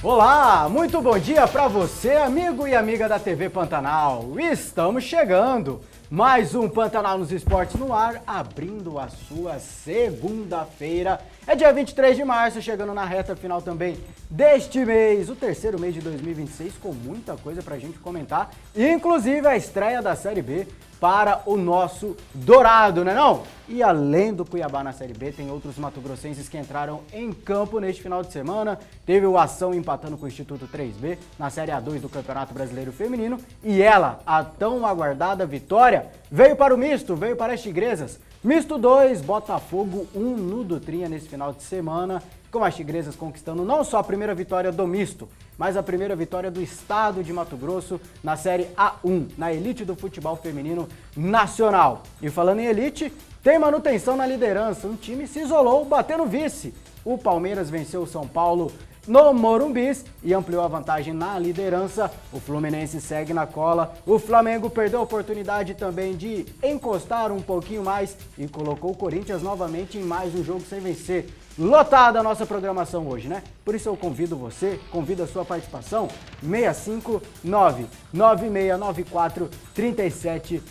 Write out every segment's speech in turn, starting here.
Olá, muito bom dia para você, amigo e amiga da TV Pantanal. Estamos chegando. Mais um Pantanal nos Esportes no ar, abrindo a sua segunda-feira. É dia 23 de março, chegando na reta final também deste mês, o terceiro mês de 2026, com muita coisa pra gente comentar, inclusive a estreia da Série B para o nosso Dourado, né não? E além do Cuiabá na Série B, tem outros mato-grossenses que entraram em campo neste final de semana. Teve o Ação empatando com o Instituto 3B na Série A2 do Campeonato Brasileiro Feminino. E ela, a tão aguardada vitória, veio para o misto, veio para as Tigresas. Misto 2, Botafogo 1 no Dutrinha nesse final de semana, com as Tigresas conquistando não só a primeira vitória do misto, mas a primeira vitória do estado de Mato Grosso na Série A1, na elite do futebol feminino nacional. E falando em elite, tem manutenção na liderança, um time se isolou batendo vice. O Palmeiras venceu o São Paulo no Morumbis e ampliou a vantagem na liderança. O Fluminense segue na cola. O Flamengo perdeu a oportunidade também de encostar um pouquinho mais e colocou o Corinthians novamente em mais um jogo sem vencer. Lotada a nossa programação hoje, né? Por isso eu convido você, convido a sua participação, 659-9694-3737.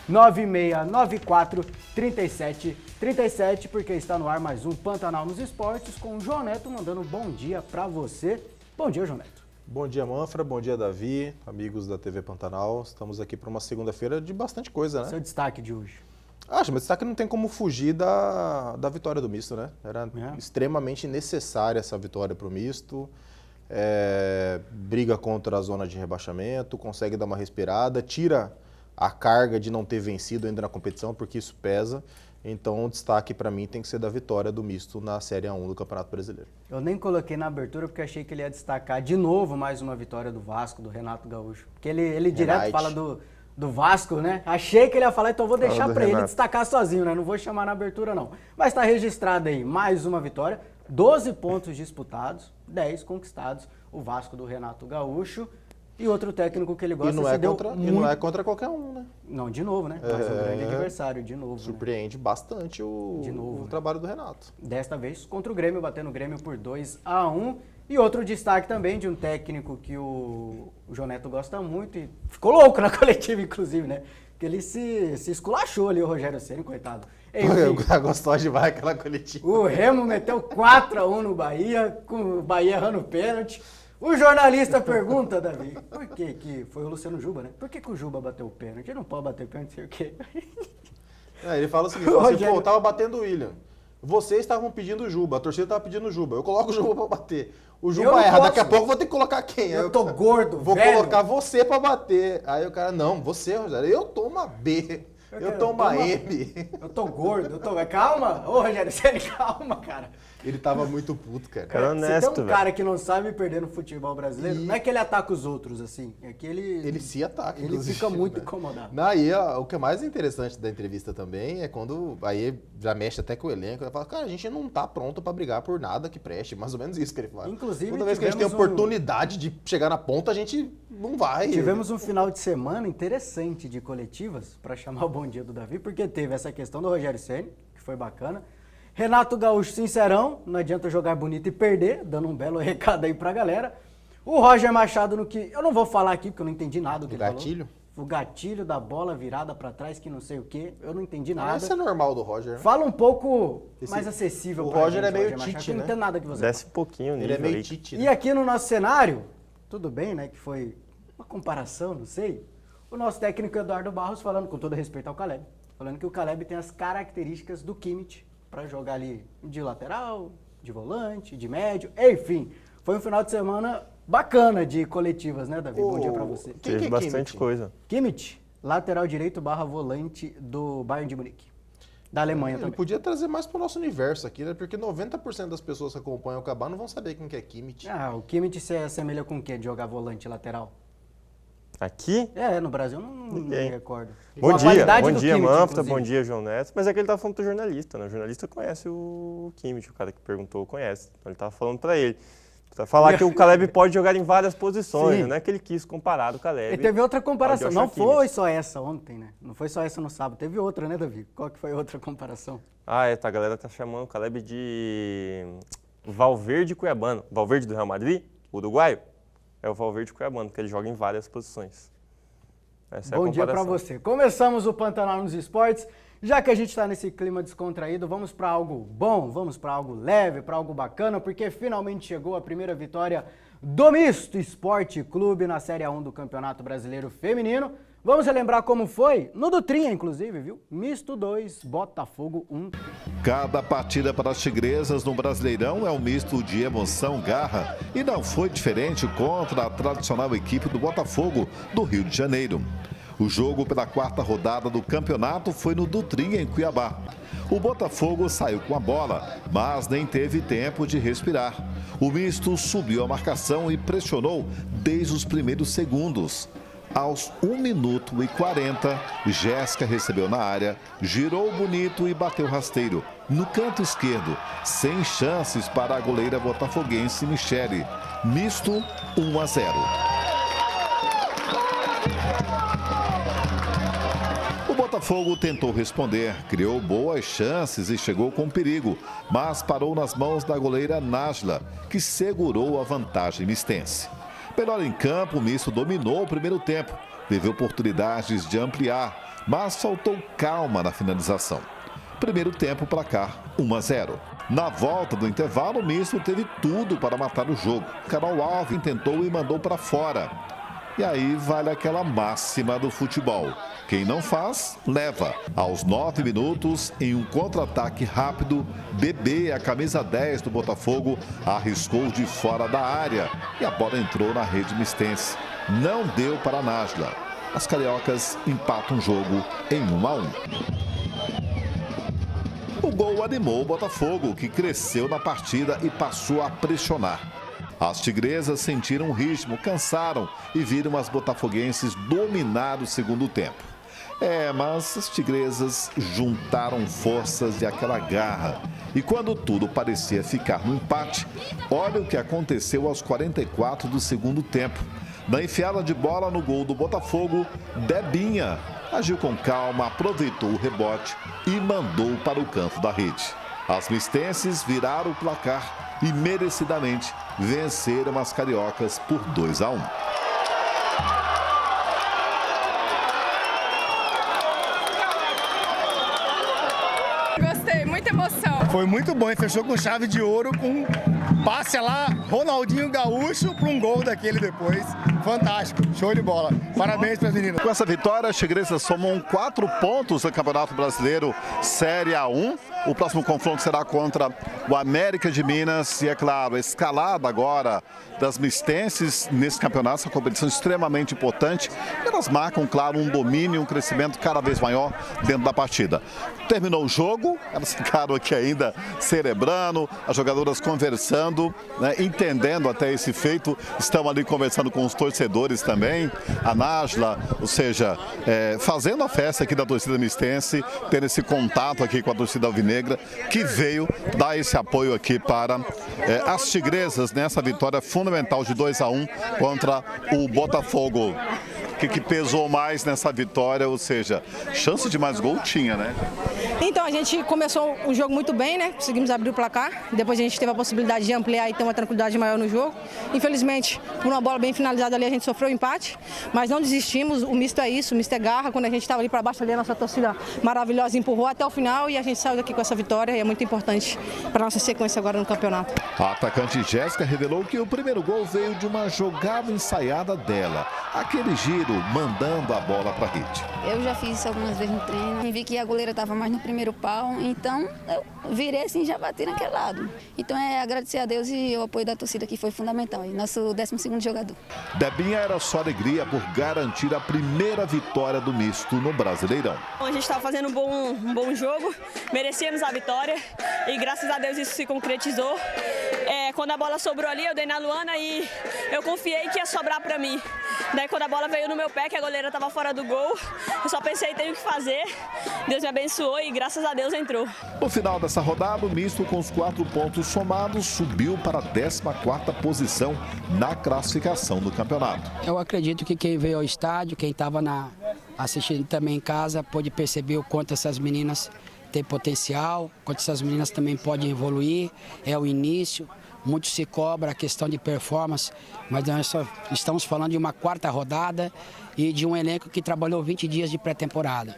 659-9694-3737, porque está no ar mais um Pantanal nos Esportes, com o João Neto mandando um bom dia para você. Bom dia, João Neto. Bom dia, Manfra, bom dia, Davi, amigos da TV Pantanal. Estamos aqui para uma segunda-feira de bastante coisa, né? Seu destaque de hoje. Acho, mas destaque não tem como fugir da vitória do misto, né? Era extremamente necessária essa vitória para o misto. Briga contra a zona de rebaixamento, consegue dar uma respirada, tira a carga de não ter vencido ainda na competição, porque isso pesa. Então o destaque para mim tem que ser da vitória do misto na Série A1 do Campeonato Brasileiro. Eu nem coloquei na abertura porque achei que ele ia destacar de novo mais uma vitória do Vasco, do Renato Gaúcho. Porque ele direto fala do Vasco, né? Achei que ele ia falar, então vou deixar para ele destacar sozinho, né? Não vou chamar na abertura não. Mas está registrado aí mais uma vitória, 12 pontos disputados, 10 conquistados, o Vasco do Renato Gaúcho. E outro técnico que ele gosta e não é contra qualquer um, né? Não, de novo, né? Mas é um grande adversário, de novo. Surpreende bastante o trabalho do Renato. Desta vez contra o Grêmio, batendo o Grêmio por 2-1. E outro destaque também de um técnico que o João Neto gosta muito e ficou louco na coletiva, inclusive, né? Que ele se esculachou ali, o Rogério Ceni, coitado. Eu gostou demais aquela coletiva. O Remo meteu 4-1 no Bahia, com o Bahia errando pênalti. O jornalista pergunta, Davi, por que foi o Luciano Juba, né? Por que o Juba bateu o pênalti? Ele não pode bater pênalti, sei o quê. Ele fala o seguinte, eu tava batendo o William. Vocês estavam pedindo o Juba, a torcida estava pedindo o Juba. Eu coloco o Juba pra bater. O Juba erra, daqui a pouco eu vou ter que colocar quem? Eu tô gordo, vou colocar você pra bater. Aí o cara, não, você, Rogério, eu tô uma B. Eu tô uma M. Eu tô gordo, calma. Ô, Rogério Ceni, calma, cara. Ele tava muito puto, cara. Cara honesto, se tem um cara que não sabe perder no futebol brasileiro, não é que ele ataca os outros, assim, é que ele se ataca, ele fica muito incomodado. Aí o que é mais interessante da entrevista também é quando aí já mexe até com o elenco, ele fala, cara, a gente não tá pronto pra brigar por nada que preste, mais ou menos isso que ele fala. Inclusive, toda vez que a gente tem oportunidade de chegar na ponta, a gente não vai. Tivemos um final de semana interessante de coletivas, pra chamar o bom dia do Davi, porque teve essa questão do Rogério Ceni, que foi bacana. Renato Gaúcho, sincerão, não adianta jogar bonito e perder, dando um belo recado aí pra galera. O Roger Machado no que... Eu não vou falar aqui porque eu não entendi nada do que ele gatilho? falou. O gatilho da bola virada pra trás, que não sei o quê, eu não entendi nada. Isso é normal do Roger, né? Fala um pouco mais acessível pra gente. O Roger é meio Tite, Tite, né? Não entendo nada que você Desce um pouquinho ele nível é meio aí. Tite, né? E aqui no nosso cenário, tudo bem, né, que foi uma comparação, não sei, o nosso técnico Eduardo Barros falando, com todo respeito ao Caleb, falando que o Caleb tem as características do Kimmich para jogar ali de lateral, de volante, de médio, enfim. Foi um final de semana bacana de coletivas, né, Davi? Bom dia para você. Teve bastante coisa. Kimmich, lateral direito / volante do Bayern de Munique. Da Alemanha também. Ele podia trazer mais pro nosso universo aqui, né? Porque 90% das pessoas que acompanham o Cabá não vão saber quem que é Kimmich. O Kimmich se assemelha com o quê de jogar volante lateral? Aqui? No Brasil não me recordo. Bom dia, Manfra, bom dia, João Neto. Mas é que ele estava falando pro jornalista, né? O jornalista conhece o Kimmich, o cara que perguntou conhece. Então ele estava falando para ele. Pra falar que o Caleb pode jogar em várias posições, não é que ele quis comparar o Caleb. E teve outra comparação, não foi só essa ontem, né? Não foi só essa no sábado, teve outra, né, Davi? Qual que foi a outra comparação? A galera tá chamando o Caleb Valverde Cuiabano. Valverde do Real Madrid, uruguaio, é o Valverde Cuiabano, porque ele joga em várias posições. Essa Bom é a dia para comparação. você. Começamos o Pantanal nos Esportes. Já que a gente está nesse clima descontraído, vamos para algo bom, vamos para algo leve, para algo bacana, porque finalmente chegou a primeira vitória do Misto Esporte Clube na Série A1 do Campeonato Brasileiro Feminino. Vamos relembrar como foi? No Dutrinha, inclusive, viu? Misto 2, Botafogo 1. Cada partida para as tigresas no Brasileirão é um misto de emoção, garra. E não foi diferente contra a tradicional equipe do Botafogo, do Rio de Janeiro. O jogo pela quarta rodada do campeonato foi no Dutrinha, em Cuiabá. O Botafogo saiu com a bola, mas nem teve tempo de respirar. O misto subiu a marcação e pressionou desde os primeiros segundos. Aos 1 minuto e 40, Jéssica recebeu na área, girou bonito e bateu rasteiro. No canto esquerdo, sem chances para a goleira botafoguense Michele. Misto 1-0. O Botafogo tentou responder, criou boas chances e chegou com perigo, mas parou nas mãos da goleira Nájila, que segurou a vantagem mistense. Melhor em campo, o Misto dominou o primeiro tempo, teve oportunidades de ampliar, mas faltou calma na finalização. Primeiro tempo, placar 1-0. Na volta do intervalo, o Misto teve tudo para matar o jogo. Carol Alves tentou e mandou para fora. E aí vale aquela máxima do futebol. Quem não faz, leva. Aos 9 minutos, em um contra-ataque rápido, Bebê, a camisa 10 do Botafogo, arriscou de fora da área e a bola entrou na rede mistense. Não deu para a Nájila. As cariocas empatam o jogo em 1-1. O gol animou o Botafogo, que cresceu na partida e passou a pressionar. As tigresas sentiram o ritmo, cansaram e viram as botafoguenses dominar o segundo tempo. Mas as tigresas juntaram forças e aquela garra. E quando tudo parecia ficar no empate, olha o que aconteceu aos 44 do segundo tempo. Na enfiada de bola no gol do Botafogo, Debinha agiu com calma, aproveitou o rebote e mandou para o canto da rede. As mistenses viraram o placar e merecidamente venceram as cariocas por 2-1. Gostei, muita emoção. Foi muito bom e fechou com chave de ouro, com passe lá, Ronaldinho Gaúcho para um gol daquele depois. Fantástico, show de bola. Parabéns para as meninas. Com essa vitória, as tigresas somam 4 pontos no Campeonato Brasileiro Série A1. O próximo confronto será contra o América de Minas. E, é claro, a escalada agora das mistenses nesse campeonato, essa competição extremamente importante. Elas marcam, claro, um domínio, um crescimento cada vez maior dentro da partida. Terminou o jogo, elas ficaram aqui ainda celebrando, as jogadoras conversando, né, entendendo até esse feito. Estão ali conversando com os torcedores também, a Nájila, ou seja, fazendo a festa aqui da torcida mistense, tendo esse contato aqui com a torcida alvinegra, que veio dar esse apoio aqui para as tigresas nessa vitória fundamental de 2-1 contra o Botafogo. O que pesou mais nessa vitória, ou seja, chance de mais gol tinha, né? Então, a gente começou o jogo muito bem, né? Conseguimos abrir o placar. Depois a gente teve a possibilidade de ampliar e ter uma tranquilidade maior no jogo. Infelizmente, por uma bola bem finalizada ali, a gente sofreu o empate. Mas não desistimos, o misto é isso, o misto é garra. Quando a gente estava ali para baixo, ali, a nossa torcida maravilhosa empurrou até o final e a gente saiu daqui com essa vitória. E é muito importante para a nossa sequência agora no campeonato. A atacante Jéssica revelou que o primeiro gol veio de uma jogada ensaiada dela. Aquele giro mandando a bola para a rede. Eu já fiz isso algumas vezes no treino. Vi que a goleira estava mais no primeiro pau, então eu virei assim e já bati naquele lado. Então é agradecer a Deus e o apoio da torcida que foi fundamental. E nosso 12º jogador. Debinha era só alegria por garantir a primeira vitória do misto no Brasileirão. A gente estava fazendo um bom jogo, merecíamos a vitória e graças a Deus isso se concretizou. Quando a bola sobrou ali, eu dei na Luana e eu confiei que ia sobrar para mim. Daí quando a bola veio no meu pé, que a goleira estava fora do gol, eu só pensei, tenho que fazer. Deus me abençoou e graças a Deus entrou. No final dessa rodada, o misto com os 4 pontos somados subiu para a 14ª posição na classificação do campeonato. Eu acredito que quem veio ao estádio, quem estava assistindo também em casa, pôde perceber o quanto essas meninas tem potencial, quanto essas meninas também podem evoluir, é o início. Muito se cobra a questão de performance, mas nós só estamos falando de uma 4ª rodada e de um elenco que trabalhou 20 dias de pré-temporada.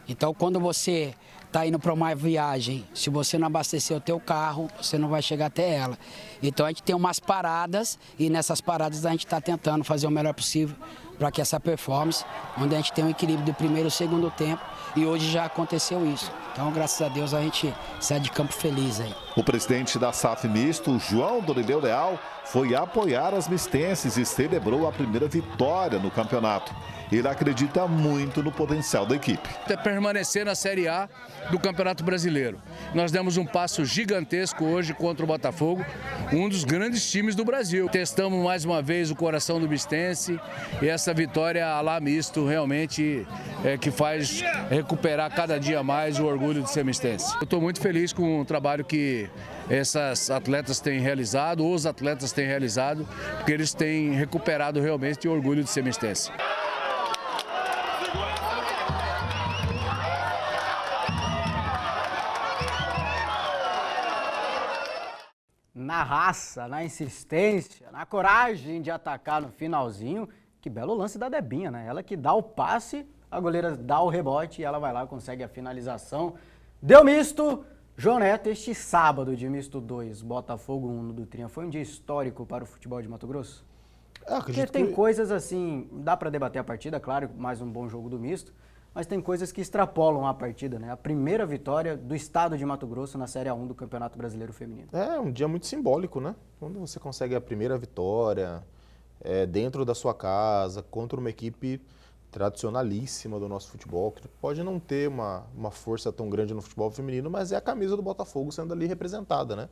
Então, quando você está indo para uma viagem, se você não abastecer o teu carro, você não vai chegar até ela. Então, a gente tem umas paradas e nessas paradas a gente está tentando fazer o melhor possível para que essa performance, onde a gente tem um equilíbrio do primeiro e segundo tempo, e hoje já aconteceu isso. Então, graças a Deus, a gente sai de campo feliz aí. O presidente da SAF Misto, João Dorineu Leal, foi apoiar as mistenses e celebrou a primeira vitória no campeonato. Ele acredita muito no potencial da equipe. É permanecer na Série A do Campeonato Brasileiro. Nós demos um passo gigantesco hoje contra o Botafogo, um dos grandes times do Brasil. Testamos mais uma vez o coração do mistense e essa vitória à la misto realmente é que faz recuperar cada dia mais o orgulho de ser mistense. Eu estou muito feliz com o trabalho que essas atletas têm realizado, os atletas têm realizado, porque eles têm recuperado realmente o orgulho de ser mistense. Na raça, na insistência, na coragem de atacar no finalzinho. Que belo lance da Debinha, né? Ela que dá o passe, a goleira dá o rebote e ela vai lá, consegue a finalização. Deu misto. João Neto, este sábado de misto 2, Botafogo 1 no Dutrinha, foi um dia histórico para o futebol de Mato Grosso? Porque tem coisas assim, dá para debater a partida, claro, mais um bom jogo do misto, mas tem coisas que extrapolam a partida, né? A primeira vitória do estado de Mato Grosso na Série A1 do Campeonato Brasileiro Feminino. É um dia muito simbólico, né? Quando você consegue a primeira vitória dentro da sua casa, contra uma equipe tradicionalíssima do nosso futebol, que pode não ter uma força tão grande no futebol feminino, mas é a camisa do Botafogo sendo ali representada, né?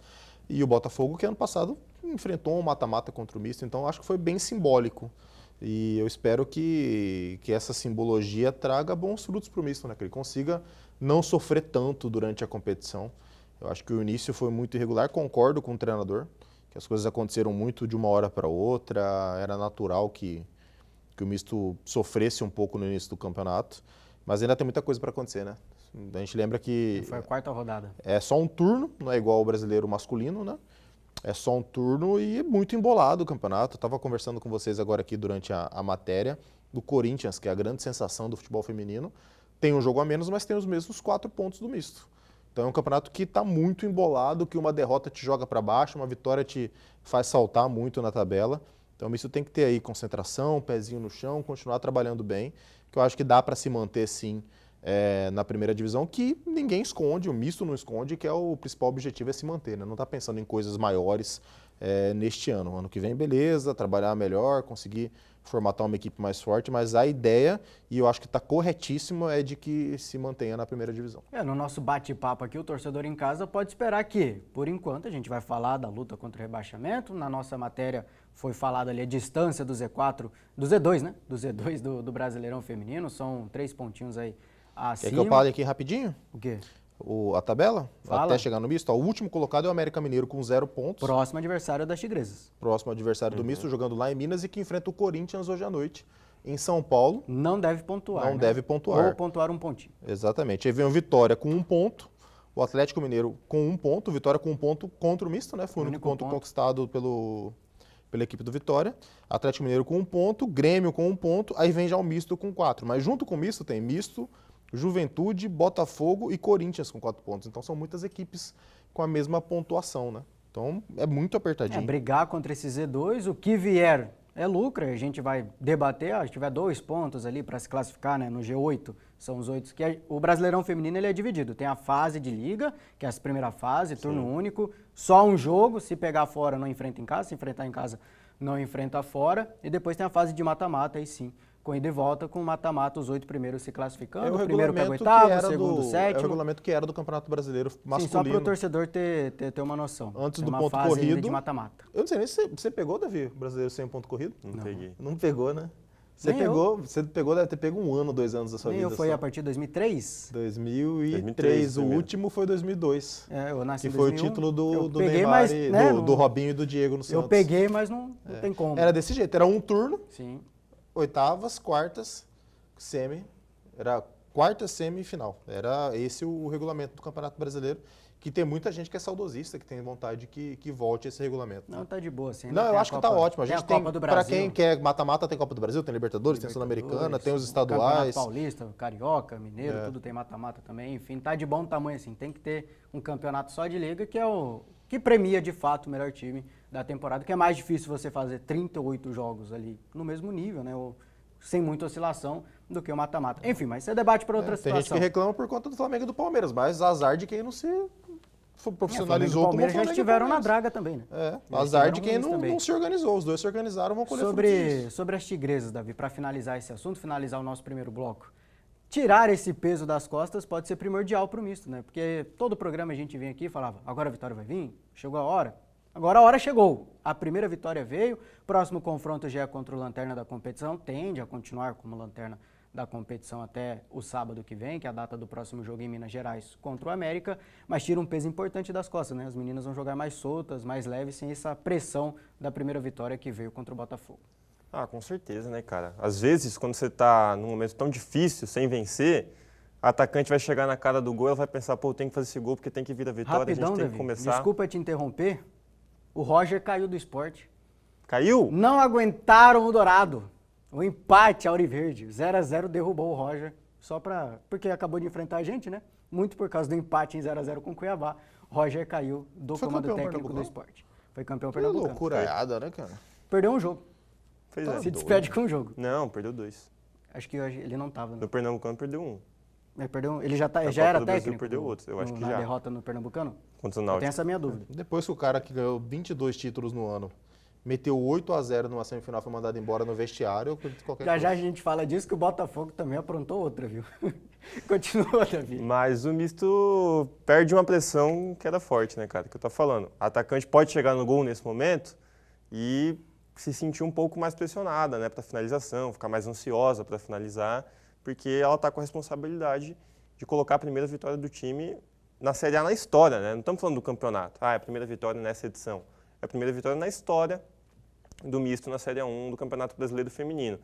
E o Botafogo que ano passado enfrentou um mata-mata contra o misto, então acho que foi bem simbólico. E eu espero que essa simbologia traga bons frutos para o misto, né? Que ele consiga não sofrer tanto durante a competição. Eu acho que o início foi muito irregular, concordo com o treinador, que as coisas aconteceram muito de uma hora para outra, era natural que o misto sofresse um pouco no início do campeonato, mas ainda tem muita coisa para acontecer, né? A gente lembra que... Foi a 4ª rodada. É só um turno, não é igual ao brasileiro masculino, né? É só um turno e muito embolado o campeonato. Eu estava conversando com vocês agora aqui durante a matéria do Corinthians, que é a grande sensação do futebol feminino. Tem um jogo a menos, mas tem os mesmos 4 pontos do misto. Então é um campeonato que está muito embolado, que uma derrota te joga para baixo, uma vitória te faz saltar muito na tabela. Então o misto tem que ter aí concentração, pezinho no chão, continuar trabalhando bem, que eu acho que dá para se manter sim na primeira divisão, que ninguém esconde, o misto não esconde, que é o principal objetivo é se manter, né? Não está pensando em coisas maiores neste ano. Ano que vem, beleza, trabalhar melhor, conseguir formatar uma equipe mais forte, mas a ideia, e eu acho que está corretíssimo, é de que se mantenha na primeira divisão. No nosso bate-papo aqui, o torcedor em casa pode esperar que, por enquanto, a gente vai falar da luta contra o rebaixamento. Na nossa matéria foi falado ali a distância do Z4, do Z2, né? Do Z2 do Brasileirão Feminino, são 3 pontinhos aí acima. Quer que eu fale aqui rapidinho? O quê? A tabela? Fala. Até chegar no misto. O último colocado é o América Mineiro com 0 pontos. Próximo adversário das Tigresas. Próximo adversário do misto, jogando lá em Minas e que enfrenta o Corinthians hoje à noite em São Paulo. Não deve pontuar. Não deve pontuar. Ou pontuar um pontinho. Exatamente. Aí vem o Vitória com 1 ponto. O Atlético Mineiro com 1 ponto. Vitória com 1 ponto contra o misto, né? Foi o único ponto conquistado pela equipe do Vitória. Atlético Mineiro com 1 ponto. Grêmio com 1 ponto. Aí vem já o misto com 4. Mas junto com o misto tem misto, Juventude, Botafogo e Corinthians com 4 pontos. Então são muitas equipes com a mesma pontuação, né? Então é muito apertadinho. Brigar contra esse Z2, o que vier é lucro, a gente vai debater, se tiver 2 pontos ali para se classificar, né, no G8, são os 8, que o Brasileirão Feminino ele é dividido, tem a fase de liga, que é a primeira fase, turno único, só um jogo, se pegar fora não enfrenta em casa, se enfrentar em casa não enfrenta fora, e depois tem a fase de mata-mata, aí sim, com ida e volta, com mata-mata, os 8 primeiros se classificando, o primeiro pega o oitavo, o segundo, sétimo. É o regulamento que era do Campeonato Brasileiro masculino. Sim, só para o torcedor ter uma noção. Antes tem do uma ponto fase corrido. de mata-mata. Eu não sei nem se você pegou, Davi, Brasileiro sem ponto corrido? Não peguei. Não pegou, né? Você pegou, deve ter pego 1 ano, 2 anos da sua vida. Foi a partir de 2003? 2003, o último foi 2002. Eu nasci em 2001. Que foi o título do peguei, Neymar, mas, né, do Robinho e do Diego no Santos. Eu peguei, mas não tem como. Era desse jeito, era um turno, Sim. oitavas, quartas, semi, era quarta semifinal. Era esse o regulamento do Campeonato Brasileiro, que tem muita gente que é saudosista, que tem vontade que volte esse regulamento. Não, tá de boa, assim. Não, eu acho que tá ótimo. A gente tem, Copa do pra Brasil. quem quer mata-mata, tem Copa do Brasil, tem Libertadores, tem Sul-Americana, tem os estaduais. Campeonato Paulista, Carioca, Mineiro, tudo tem mata-mata também. Enfim, tá de bom tamanho, assim. Tem que ter um campeonato só de liga, que é o que premia, de fato, o melhor time da temporada, que é mais difícil você fazer 38 jogos ali no mesmo nível, né? Ou sem muita oscilação, do que o mata-mata. Enfim, mas isso é debate para outra situação. Tem gente que reclama por conta do Flamengo e do Palmeiras, mas azar de quem não se profissionalizou como o Palmeiras já Flamengo estiveram e na Palmeiras. draga também, né? Azar de quem não se organizou. Os dois se organizaram, vão colher frutos disso. Sobre as tigresas, Davi, para finalizar esse assunto, finalizar o nosso primeiro bloco, tirar esse peso das costas pode ser primordial para o misto, né? Porque todo programa a gente vinha aqui e falava, agora a vitória vai vir, chegou a hora. Agora a hora chegou. A primeira vitória veio, próximo confronto já é contra o lanterna da competição, tende a continuar como lanterna da competição até o sábado que vem, que é a data do próximo jogo em Minas Gerais contra o América, mas tira um peso importante das costas, né? As meninas vão jogar mais soltas, mais leves, sem essa pressão da primeira vitória que veio contra o Botafogo. Ah, com certeza, né, cara? Às vezes, quando você tá num momento tão difícil, sem vencer, a atacante vai chegar na cara do gol, ela vai pensar, pô, tem que fazer esse gol porque tem que vir a vitória, Rapidão, a gente tem Davi, que começar. Desculpa te interromper, o Roger caiu do esporte. Caiu? Não aguentaram o Dourado. O empate Auriverde, 0x0 derrubou o Roger, porque acabou de enfrentar a gente, né? Muito por causa do empate em 0x0 com o Cuiabá. Roger caiu do comando técnico do esporte. Foi campeão pernambucano. Loucuraiada, né, cara? Perdeu um jogo. Fez Se despede com um jogo. Não, perdeu 2. Acho que ele não estava. No Pernambucano perdeu 1. Ele já era Brasil técnico? Perdeu outro, eu acho que na já. derrota no Pernambucano? Contra o Eu Náutico. tenho essa minha dúvida. Depois que o cara que ganhou 22 títulos no ano meteu 8x0 numa semifinal, foi mandado embora no vestiário, qualquer coisa. Já a gente fala disso, que o Botafogo também aprontou outra, viu? Continua, Davi. Mas o misto perde uma pressão que era forte, né, cara? Que eu tô falando. A atacante pode chegar no gol nesse momento e se sentir um pouco mais pressionada, né, para finalização, ficar mais ansiosa para finalizar, porque ela tá com a responsabilidade de colocar a primeira vitória do time na Série A na história, né? Não estamos falando do campeonato. É a primeira vitória nessa edição. É a primeira vitória na história do misto na Série A1 do Campeonato Brasileiro Feminino.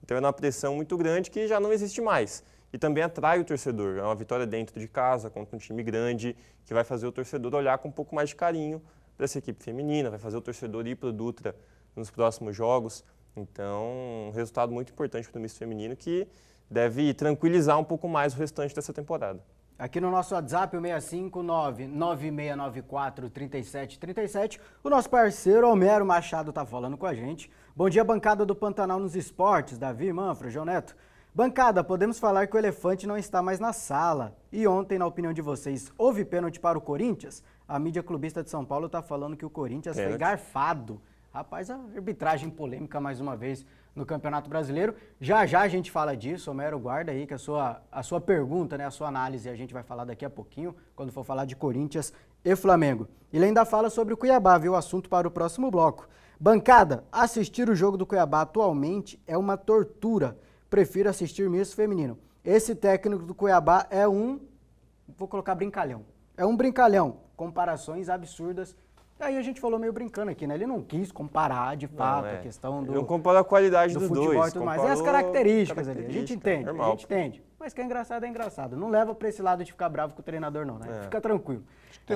Então é uma pressão muito grande que já não existe mais. E também atrai o torcedor. É uma vitória dentro de casa, contra um time grande, que vai fazer o torcedor olhar com um pouco mais de carinho para essa equipe feminina, vai fazer o torcedor ir para o Dutra nos próximos jogos. Então, um resultado muito importante para o misto feminino que deve tranquilizar um pouco mais o restante dessa temporada. Aqui no nosso WhatsApp, o 659-9694-3737, o nosso parceiro Homero Machado está falando com a gente. Bom dia, bancada do Pantanal nos esportes, Davi, Manfra, João Neto. Bancada, podemos falar que o elefante não está mais na sala. E ontem, na opinião de vocês, houve pênalti para o Corinthians? A mídia clubista de São Paulo está falando que o Corinthians foi garfado. Rapaz, a arbitragem polêmica mais uma vez no Campeonato Brasileiro. Já a gente fala disso, Homero, guarda aí que a sua pergunta, né, a sua análise, a gente vai falar daqui a pouquinho, quando for falar de Corinthians e Flamengo. Ele ainda fala sobre o Cuiabá, viu? O assunto para o próximo bloco. Bancada, assistir o jogo do Cuiabá atualmente é uma tortura. Prefiro assistir misto feminino. Esse técnico do Cuiabá é vou colocar brincalhão. É um brincalhão. Comparações absurdas. Aí a gente falou meio brincando aqui, né? Ele não quis comparar, de fato, a questão do... Ele não comparou a qualidade do futebol dois, e tudo mais. E as características ali. A gente entende. Mas que é engraçado. Não leva pra esse lado de ficar bravo com o treinador, não, né? Fica tranquilo.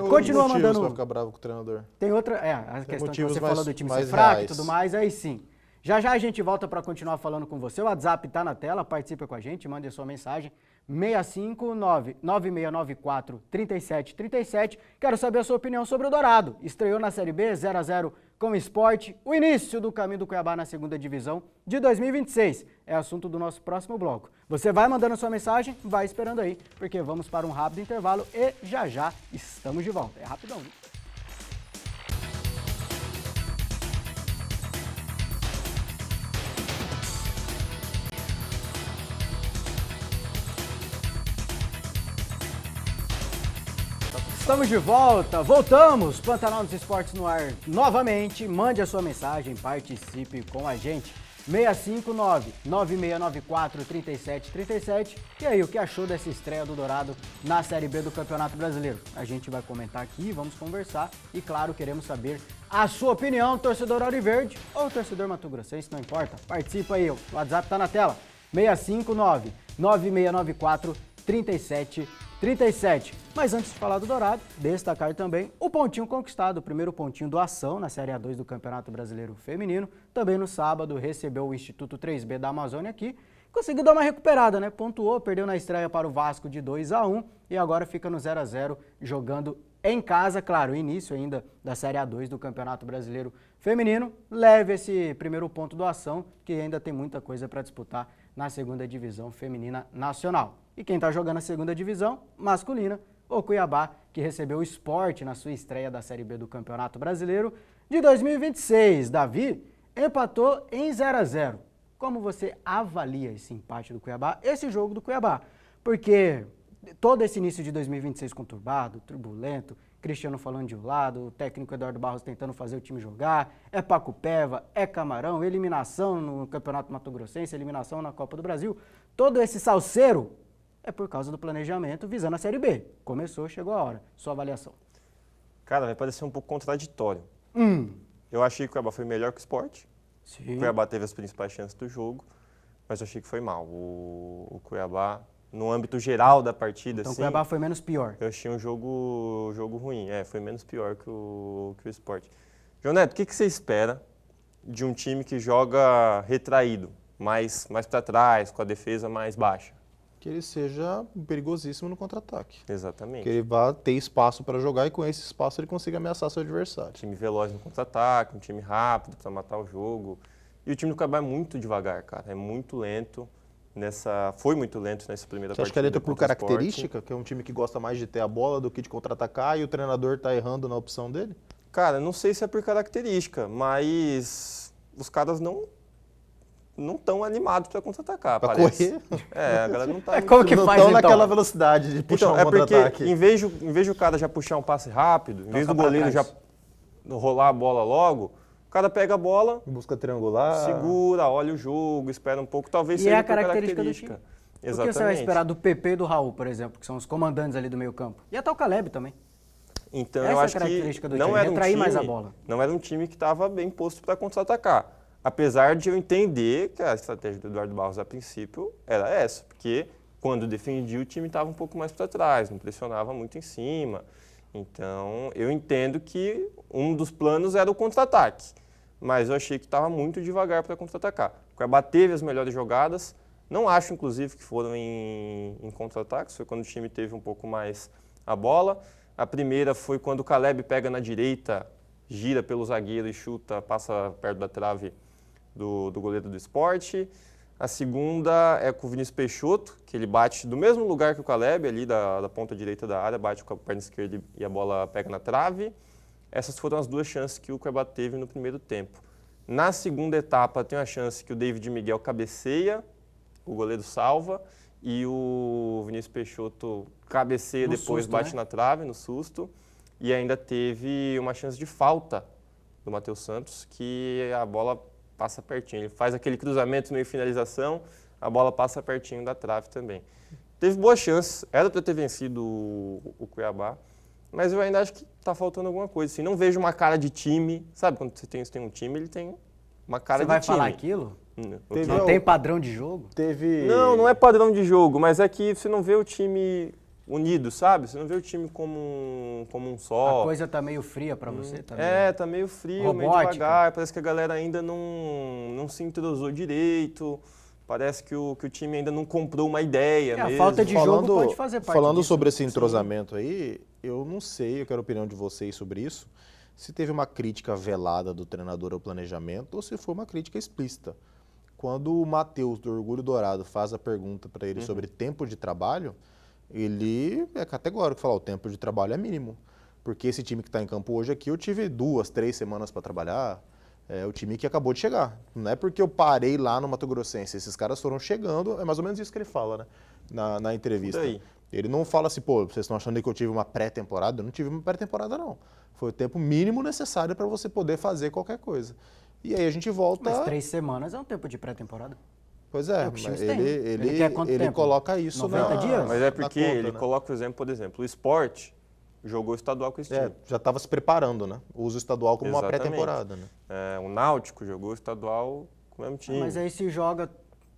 Continua mandando... Pra ficar bravo com o treinador. Tem outra... a questão que você falou do time ser fraco e tudo mais, aí sim. Já a gente volta para continuar falando com você. O WhatsApp está na tela, participe com a gente, mande a sua mensagem. 659-9694-3737. Quero saber a sua opinião sobre o Dourado. Estreou na Série B, 0x0 com o Sport. O início do caminho do Cuiabá na segunda divisão de 2026. É assunto do nosso próximo bloco. Você vai mandando a sua mensagem, vai esperando aí, porque vamos para um rápido intervalo e já estamos de volta. É rapidão, viu? Estamos de volta, voltamos, Pantanal dos Esportes no ar novamente, mande a sua mensagem, participe com a gente, 659-9694-3737, e aí, o que achou dessa estreia do Dourado na Série B do Campeonato Brasileiro? A gente vai comentar aqui, vamos conversar e, claro, queremos saber a sua opinião, torcedor Auriverde ou torcedor Mato Grossense, não importa, participa aí, o WhatsApp está na tela, 659 9694-3737. Mas antes de falar do Dourado, destacar também o pontinho conquistado, o primeiro pontinho do Ação na Série A2 do Campeonato Brasileiro Feminino. Também no sábado recebeu o Instituto 3B da Amazônia aqui. Conseguiu dar uma recuperada, né? Pontuou, perdeu na estreia para o Vasco de 2-1 e agora fica no 0-0 jogando em casa. Claro, o início ainda da Série A2 do Campeonato Brasileiro Feminino. Leve esse primeiro ponto do Ação, que ainda tem muita coisa para disputar na segunda divisão feminina nacional. E quem está jogando a segunda divisão masculina, o Cuiabá, que recebeu o Sport na sua estreia da Série B do Campeonato Brasileiro de 2026. Davi empatou em 0-0. Como você avalia esse empate do Cuiabá, esse jogo do Cuiabá? Porque todo esse início de 2026 conturbado, turbulento, Cristiano falando de um lado, o técnico Eduardo Barros tentando fazer o time jogar, é Pacupeva, é Camarão, eliminação no Campeonato Mato Grossense, eliminação na Copa do Brasil. Todo esse salseiro é por causa do planejamento visando a Série B. Começou, chegou a hora. Sua avaliação. Cara, vai parecer um pouco contraditório. Eu achei que o Cuiabá foi melhor que o Sport. Sim. O Cuiabá teve as principais chances do jogo, mas eu achei que foi mal. O Cuiabá, no âmbito geral da partida, Então assim, o Cuiabá foi menos pior. eu achei um jogo ruim. Foi menos pior que o Sport. João Neto, o que você espera de um time que joga retraído, mais para trás, com a defesa mais baixa? Que ele seja perigosíssimo no contra-ataque. Exatamente. Que ele vá ter espaço para jogar e com esse espaço ele consiga ameaçar seu adversário. Time veloz no contra-ataque, um time rápido para matar o jogo. E o time do Cuiabá é muito devagar, cara. É muito lento. Foi muito lento nessa primeira Você partida. acha que é lento por contra o Sport. característica? Que é um time que gosta mais de ter a bola do que de contra-atacar e o treinador está errando na opção dele? Cara, não sei se é por característica, mas os caras não estão animados para contra-atacar, Para parece. correr? A galera não está Como que Não faz, estão então? naquela velocidade de puxar Então, um é porque contra-ataque. em vez de o cara já puxar um passe rápido, em vez do pra goleiro já trás. rolar a bola logo, o cara pega a bola, Busca triangular. segura, olha o jogo, espera um pouco, talvez E seja é a por característica do time. O que Exatamente. você vai esperar do PP e do Raul, por exemplo, que são os comandantes ali do meio campo? E até o Caleb também. Então, Essa eu é a acho característica que do não time, era um retrair time, mais a bola. não era um time que estava bem posto para contra-atacar. Apesar de eu entender que a estratégia do Eduardo Barros, a princípio, era essa. Porque quando defendia, o time estava um pouco mais para trás, não pressionava muito em cima. Então, eu entendo que um dos planos era o contra-ataque. Mas eu achei que estava muito devagar para contra-atacar. O Cuiabá teve as melhores jogadas. Não acho, inclusive, que foram em contra-ataques. Foi quando o time teve um pouco mais a bola. A primeira foi quando o Caleb pega na direita, gira pelo zagueiro e chuta, passa perto da trave do goleiro do Sport. A segunda é com o Vinícius Peixoto, que ele bate do mesmo lugar que o Caleb, ali da ponta direita da área, bate com a perna esquerda e a bola pega na trave. Essas foram as duas chances que o Cuiabá teve no primeiro tempo. Na segunda etapa, tem a chance que o David Miguel cabeceia, o goleiro salva, e o Vinícius Peixoto cabeceia, No depois susto, bate né? na trave, no susto. E ainda teve uma chance de falta do Matheus Santos, que a bola passa pertinho. Ele faz aquele cruzamento meio finalização, a bola passa pertinho da trave também. Teve boas chances, era para ter vencido o Cuiabá, mas eu ainda acho que está faltando alguma coisa. Assim, não vejo uma cara de time, sabe? Quando você tem um time, ele tem uma cara Você de vai time. falar aquilo? Teve- Não tem padrão de jogo? Teve... Não é padrão de jogo, mas é que você não vê o time unido, sabe? Você não vê o time como um só. A coisa tá meio fria pra você também. Tá meio frio, meio Robótica. devagar. Parece que a galera ainda não se entrosou direito. Parece que o time ainda não comprou uma ideia A mesmo. falta de jogo pode fazer parte Falando disso. sobre esse entrosamento aí, eu não sei, eu quero a opinião de vocês sobre isso, se teve uma crítica velada do treinador ao planejamento ou se foi uma crítica explícita. Quando o Matheus, do Orgulho Dourado, faz a pergunta para ele sobre tempo de trabalho, ele é categórico, fala, o tempo de trabalho é mínimo. Porque esse time que está em campo hoje aqui, eu tive 2, 3 semanas para trabalhar, é o time que acabou de chegar. Não é porque eu parei lá no Mato Grossense, esses caras foram chegando, é mais ou menos isso que ele fala, né? Na entrevista. Por aí. Ele não fala assim, pô, vocês estão achando que eu tive uma pré-temporada? Eu não tive uma pré-temporada, não. Foi o tempo mínimo necessário para você poder fazer qualquer coisa. E aí a gente volta... Mas 3 semanas é um tempo de pré-temporada. Pois é, É o que os mas times têm. Ele quer quanto ele tempo? coloca isso 90 dias? Mas é na porque conta, ele né? coloca o exemplo, por exemplo, o Sport jogou estadual com esse time. Já estava se preparando, né? Usa o estadual como uma Exatamente. pré-temporada, né? O Náutico jogou estadual com o mesmo time. Mas aí se joga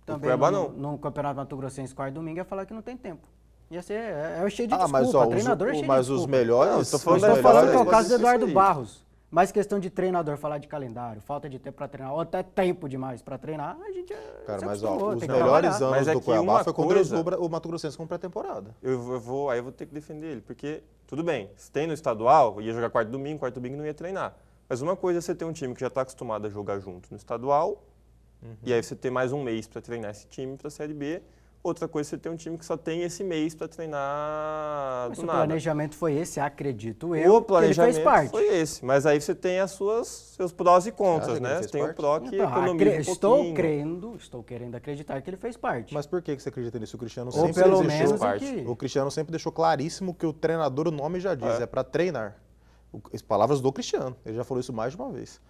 também Cuiabá não. no Campeonato Mato Grossense quarto domingo ia falar que não tem tempo. Ia ser, cheio de Ah, desculpa, mas, ó, treinador é cheio de mas desculpa. os melhores... Não, tô Eu falando estou das falando que é o melhores, caso do mas Eduardo isso aí. Barros. Mas questão de treinador falar de calendário, falta de tempo para treinar, ou até tempo demais para treinar, a gente Cara, se mas ó, acostumou, os tem que melhores trabalhar. anos Mas é do que Cuiabá uma foi quando coisa- ele usou o Mato Grossense como pré-temporada. Aí eu vou ter que defender ele, porque tudo bem, se tem no estadual, ia jogar quarto domingo não ia treinar. Mas uma coisa é você ter um time que já está acostumado a jogar junto no estadual, e aí você ter mais um mês para treinar esse time para a Série B. Outra coisa é você ter um time que só tem esse mês para treinar Mas do o nada. planejamento foi esse, acredito eu, O planejamento que ele fez parte. foi esse, mas aí você tem seus prós e contras, acha que ele né? fez Você tem o parte? pró que Então, economiza estou querendo acreditar que ele fez parte. Mas por que você acredita nisso? O Cristiano Ou sempre pelo deixou menos parte. aqui. O Cristiano sempre deixou claríssimo que o treinador, o nome já diz, é para treinar. As palavras do Cristiano, ele já falou isso mais de uma vez.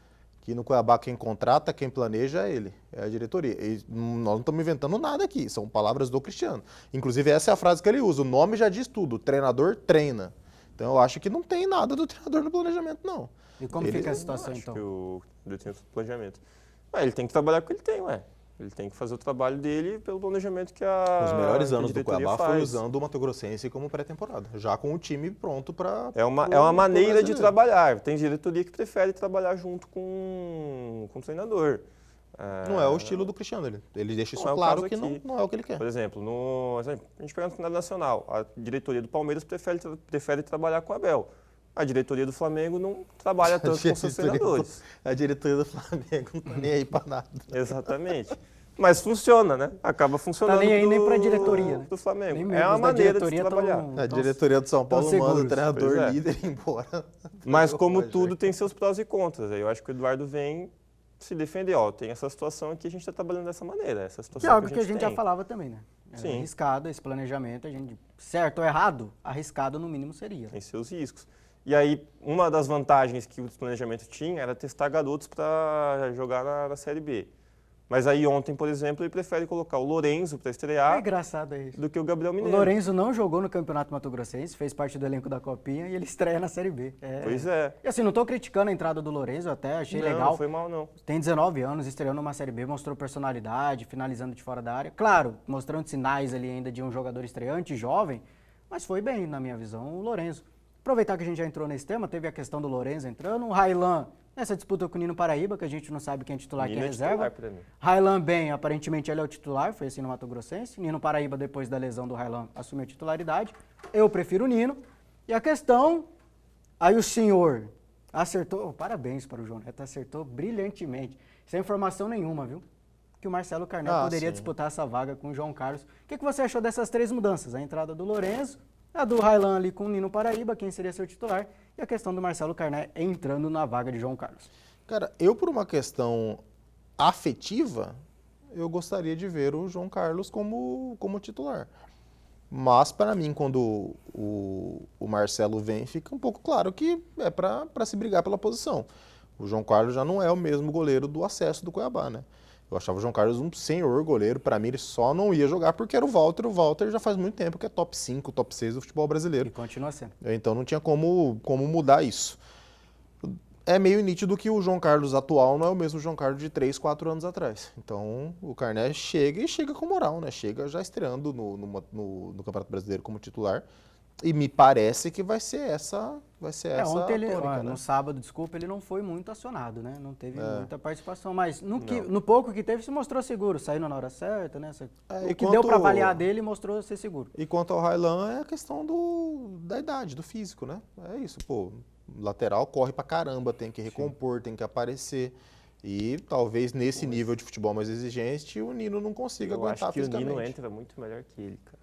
Que no Cuiabá quem contrata, quem planeja é ele, é a diretoria. E nós não estamos inventando nada aqui, são palavras do Cristiano. Inclusive essa é a frase que ele usa, o nome já diz tudo, o treinador treina. Então eu acho que não tem nada do treinador no planejamento, não. E como Ele- fica a situação, Acho então? que o detentor do planejamento. Ele tem que trabalhar com o que ele tem, ué. Ele tem que fazer o trabalho dele pelo planejamento que Os melhores que a anos do diretoria Cuiabá foi faz. usando o Mato Grossense como pré-temporada, já com o time pronto para... É uma maneira de trabalhar. Tem diretoria que prefere trabalhar junto com o treinador. Não é o estilo do Cristiano, ele deixa isso Não é o claro caso que aqui. não é o que ele quer. Por exemplo, a gente pega no Campeonato Nacional, a diretoria do Palmeiras prefere trabalhar com o Abel. A diretoria do Flamengo não trabalha tanto com seus treinadores. A diretoria do Flamengo não tá nem aí para nada. Exatamente. Mas funciona, né? Acaba funcionando nem aí pro- nem pra diretoria, né? do Flamengo. Nem É membros uma da maneira de se diretoria trabalhar. A diretoria do São Paulo manda o seguros. treinador Pois é. líder embora. Mas como Lógico. tudo tem seus prós e contras. Aí eu acho que o Eduardo vem se defender. Ó, tem essa situação aqui, a gente está trabalhando dessa maneira. Essa situação Que é algo que a gente já tem. falava também, né? É Sim. arriscado esse planejamento, a gente, certo ou errado, arriscado no mínimo seria. Tem seus riscos. E aí, uma das vantagens que o planejamento tinha era testar garotos para jogar na Série B. Mas aí ontem, por exemplo, ele prefere colocar o Lorenzo para É estrear engraçado isso. do que o Gabriel O Mineiro. Lorenzo não jogou no Campeonato Mato Grossense, fez parte do elenco da Copinha e ele estreia na Série B. Pois é. E assim, não estou criticando a entrada do Lorenzo, até achei Não, legal. não foi mal, não. Tem 19 anos, estreou numa Série B, mostrou personalidade, finalizando de fora da área. Claro, mostrando sinais ali ainda de um jogador estreante, jovem, mas foi bem, na minha visão, o Lorenzo. Aproveitar que a gente já entrou nesse tema, teve a questão do Lorenzo entrando, o Railan nessa disputa com o Nino Paraíba, que a gente não sabe quem é titular e quem é Nino é reserva. titular pra mim. Railan bem, aparentemente ele é o titular, foi assim no Mato Grossense. Nino Paraíba, depois da lesão do Railan, assumiu a titularidade. Eu prefiro o Nino. E a questão, aí o senhor acertou, parabéns para o João Neto, acertou brilhantemente, sem informação nenhuma, viu? Que o Marcelo Carné poderia sim. disputar essa vaga com o João Carlos. O que você achou dessas três mudanças? A entrada do Lorenzo, a do Railan ali com o Nino Paraíba, quem seria seu titular, e a questão do Marcelo Carné entrando na vaga de João Carlos. Cara, eu por uma questão afetiva, eu gostaria de ver o João Carlos como titular. Mas para mim, quando o Marcelo vem, fica um pouco claro que é para se brigar pela posição. O João Carlos já não é o mesmo goleiro do acesso do Cuiabá, né? Eu achava o João Carlos um senhor goleiro, para mim ele só não ia jogar porque era o Walter. O Walter já faz muito tempo que é top 5, top 6 do futebol brasileiro. E continua sendo. Então não tinha como mudar isso. É meio nítido que o João Carlos atual não é o mesmo João Carlos de 3, 4 anos atrás. Então o Carné chega com moral, né? Chega já estreando no Campeonato Brasileiro como titular. E me parece que vai ser essa Ontem ele, tônica, né? no sábado, desculpa, ele não foi muito acionado, né? Não teve muita participação, mas no pouco que teve se mostrou seguro, saindo na hora certa, né? O que deu para avaliar dele mostrou ser seguro. E quanto ao Railan, é a questão da idade, do físico, né? É isso, pô. Lateral corre pra caramba, tem que recompor, tem que aparecer. E talvez nesse nível de futebol mais exigente, o Nino não consiga Eu aguentar acho que o fisicamente. Nino entra muito melhor que ele, cara.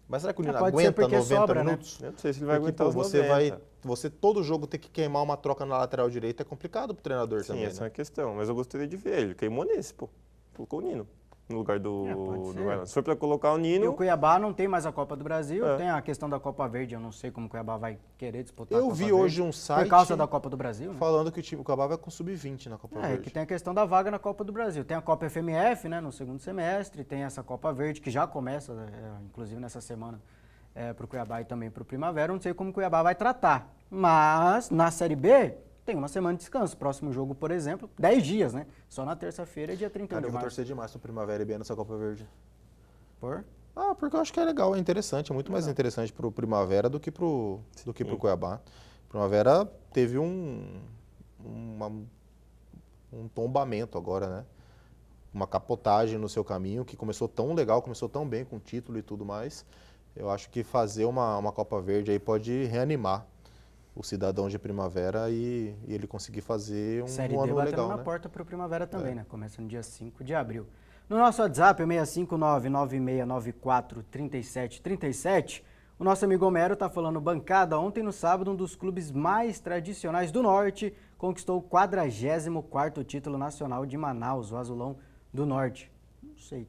Mas será que o Nino pode ser aguenta porque 90 sobra, né? minutos? Eu não sei se ele vai Porque, aguentar pô, os você 90. você todo jogo ter que queimar uma troca na lateral direita é complicado pro treinador Sim, também, essa é né? uma questão. Mas eu gostaria de ver ele. Queimou nesse, pô. Colocou o Nino no lugar pode do ser. Railan. Se for pra colocar o E o Nino, Cuiabá não tem mais a Copa do Brasil, É. tem a questão da Copa Verde, eu não sei como o Cuiabá vai querer disputar a Eu Copa vi Verde, hoje um site por causa da Copa do Brasil, né? falando que o Cuiabá vai com sub-20 na Copa É, Verde. que tem a questão da vaga na Copa do Brasil. Tem a Copa FMF, né, no segundo semestre, tem essa Copa Verde, que já começa, inclusive nessa semana, para o Cuiabá e também para o Primavera. Não sei como o Cuiabá vai tratar. Mas, na Série B, tem uma semana de descanso. Próximo jogo, por exemplo, 10 dias, né? Só na terça-feira, dia 31 Cara, de eu vou março. torcer demais pro Primavera e BR nessa Copa Verde. Por? Porque eu acho que é legal, é interessante, é muito mais interessante pro Primavera do que pro Cuiabá. Primavera teve um tombamento agora, né? Uma capotagem no seu caminho, que começou tão legal, começou tão bem com título e tudo mais. Eu acho que fazer uma Copa Verde aí pode reanimar o cidadão de Primavera e ele conseguir fazer um Série ano D batendo legal, na né? porta pro Primavera também, né? Começa no dia 5 de abril. No nosso WhatsApp, 659-9694-3737, o nosso amigo Homero tá falando: bancada, ontem no sábado, um dos clubes mais tradicionais do Norte conquistou o 44º título nacional de Manaus, o Azulão do Norte. Não sei.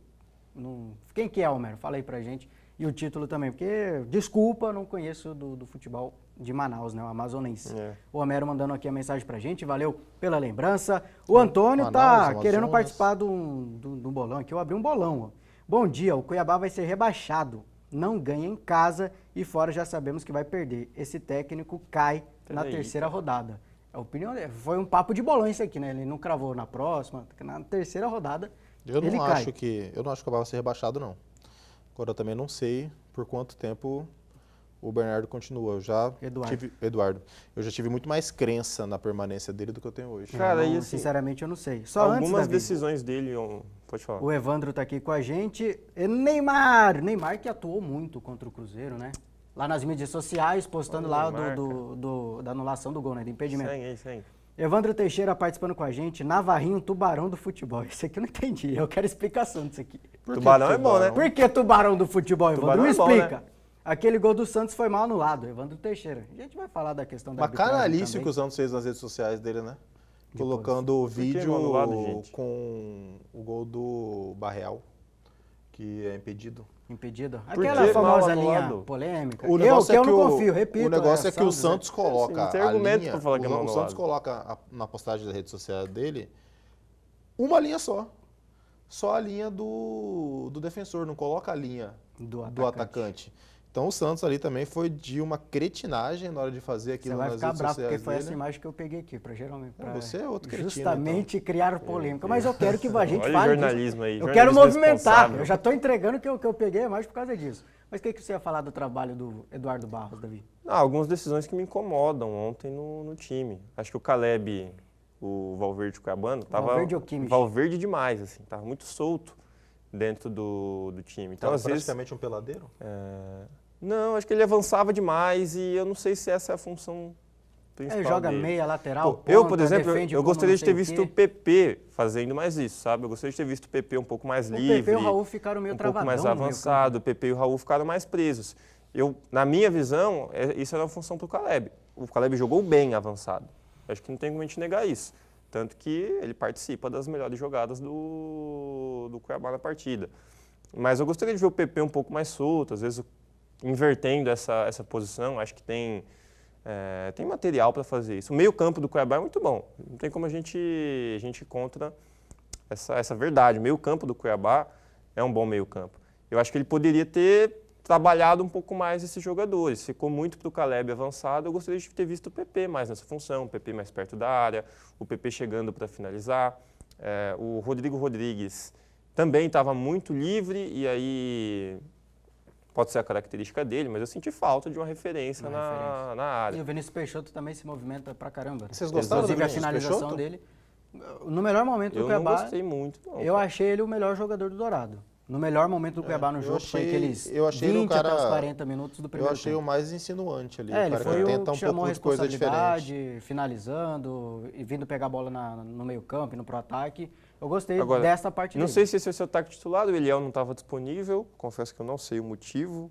Quem que é, Homero? Fala aí pra gente. E o título também, porque, desculpa, não conheço do futebol de Manaus, né? O amazonense. O Homero mandando aqui a mensagem pra gente, valeu pela lembrança. O Antônio tá querendo participar do bolão aqui, eu abri um bolão. Ó. Bom dia, o Cuiabá vai ser rebaixado, não ganha em casa e fora já sabemos que vai perder. Esse técnico cai na terceira rodada. A opinião dele, foi um papo de bolão isso aqui, né? Ele não cravou na próxima, na terceira rodada ele cai. Eu não acho que o Cuiabá vai ser rebaixado, não. Agora eu também não sei por quanto tempo o Bernardo continua. Eduardo. Eu já tive muito mais crença na permanência dele do que eu tenho hoje. Cara, não, e assim, sinceramente eu não sei. Algumas decisões dele, pode falar. O Evandro tá aqui com a gente. Neymar que atuou muito contra o Cruzeiro, né? Lá nas mídias sociais, postando lá da anulação do gol, né? Do impedimento. Segue. Evandro Teixeira participando com a gente. Navarrinho, tubarão do futebol. Isso aqui eu não entendi. Eu quero explicação disso aqui. Tubarão é bom, né? Por que tubarão do futebol, Evandro? Tubarão Me é bom, explica. né? Aquele gol do Santos foi mal anulado, Evandro Teixeira. A gente vai falar da questão da arbitragem canalice também. que o Santos fez nas redes sociais dele, né? Colocando o vídeo com o gol do Barreal, que é impedido. Impedido? Aquela famosa linha polêmica. Eu não confio, repito. O negócio é que o Santos coloca não tem argumento pra falar que é o Santos coloca na postagem da rede social dele uma linha só. Só a linha do defensor, não coloca a linha do atacante. Então o Santos ali também foi de uma cretinagem na hora de fazer aquilo nas redes sociais. Você vai ficar bravo, porque foi dele. essa imagem que eu peguei aqui, você é outro cretino, justamente criar polêmica. Mas eu quero que a gente Olha fale jornalismo disso. aí, Eu quero movimentar, responsável. eu já estou entregando que eu peguei a imagem por causa disso. Mas o que você ia falar do trabalho do Eduardo Barros, Davi? Algumas decisões que me incomodam ontem no time. Acho que o Caleb, o Valverde Cuiabano, tava Valverde demais, assim, tava muito solto dentro do time. Então, às praticamente um peladeiro? Não, acho que ele avançava demais e eu não sei se essa é a função principal Ele joga dele. meia, lateral, eu, ponta, por exemplo, defende eu como gostaria de ter não sei visto o o PP fazendo mais isso, sabe? Eu gostaria de ter visto o PP um pouco mais livre. O PP e o Raul ficaram meio travadão. Um pouco mais avançado, o PP e o Raul ficaram mais presos. Na minha visão, isso era uma função para o Caleb. O Caleb jogou bem avançado. Acho que não tem como a gente negar isso. Tanto que ele participa das melhores jogadas do Cuiabá na partida. Mas eu gostaria de ver o PP um pouco mais solto, às vezes invertendo essa posição. Acho que tem material para fazer isso. O meio-campo do Cuiabá é muito bom. Não tem como a gente ir contra essa verdade. O meio-campo do Cuiabá é um bom meio-campo. Eu acho que ele poderia ter trabalhado um pouco mais esses jogadores. Ficou muito para o Caleb avançado. Eu gostaria de ter visto o PP mais nessa função, o PP mais perto da área, o PP chegando para finalizar. O Rodrigo Rodrigues também estava muito livre e aí pode ser a característica dele, mas eu senti falta de uma referência na área. E o Vinícius Peixoto também se movimenta pra caramba. Vocês gostaram do Vinícius a finalização Peixoto? dele. No melhor momento do Cuiabá, não gostei muito, não. Eu achei ele o melhor jogador do Dourado. No melhor momento do Cuiabá no jogo, foi aqueles 20 até os 40 minutos do primeiro tempo. Eu achei o mais insinuante ali. Ele foi o tenta que chamou a pouco de coisa responsabilidade, diferente. finalizando e vindo pegar a bola no meio campo e no pro-ataque. Eu gostei Agora, dessa parte dele. Não sei se esse é o seu ataque titular, o Eliel não estava disponível. Confesso que eu não sei o motivo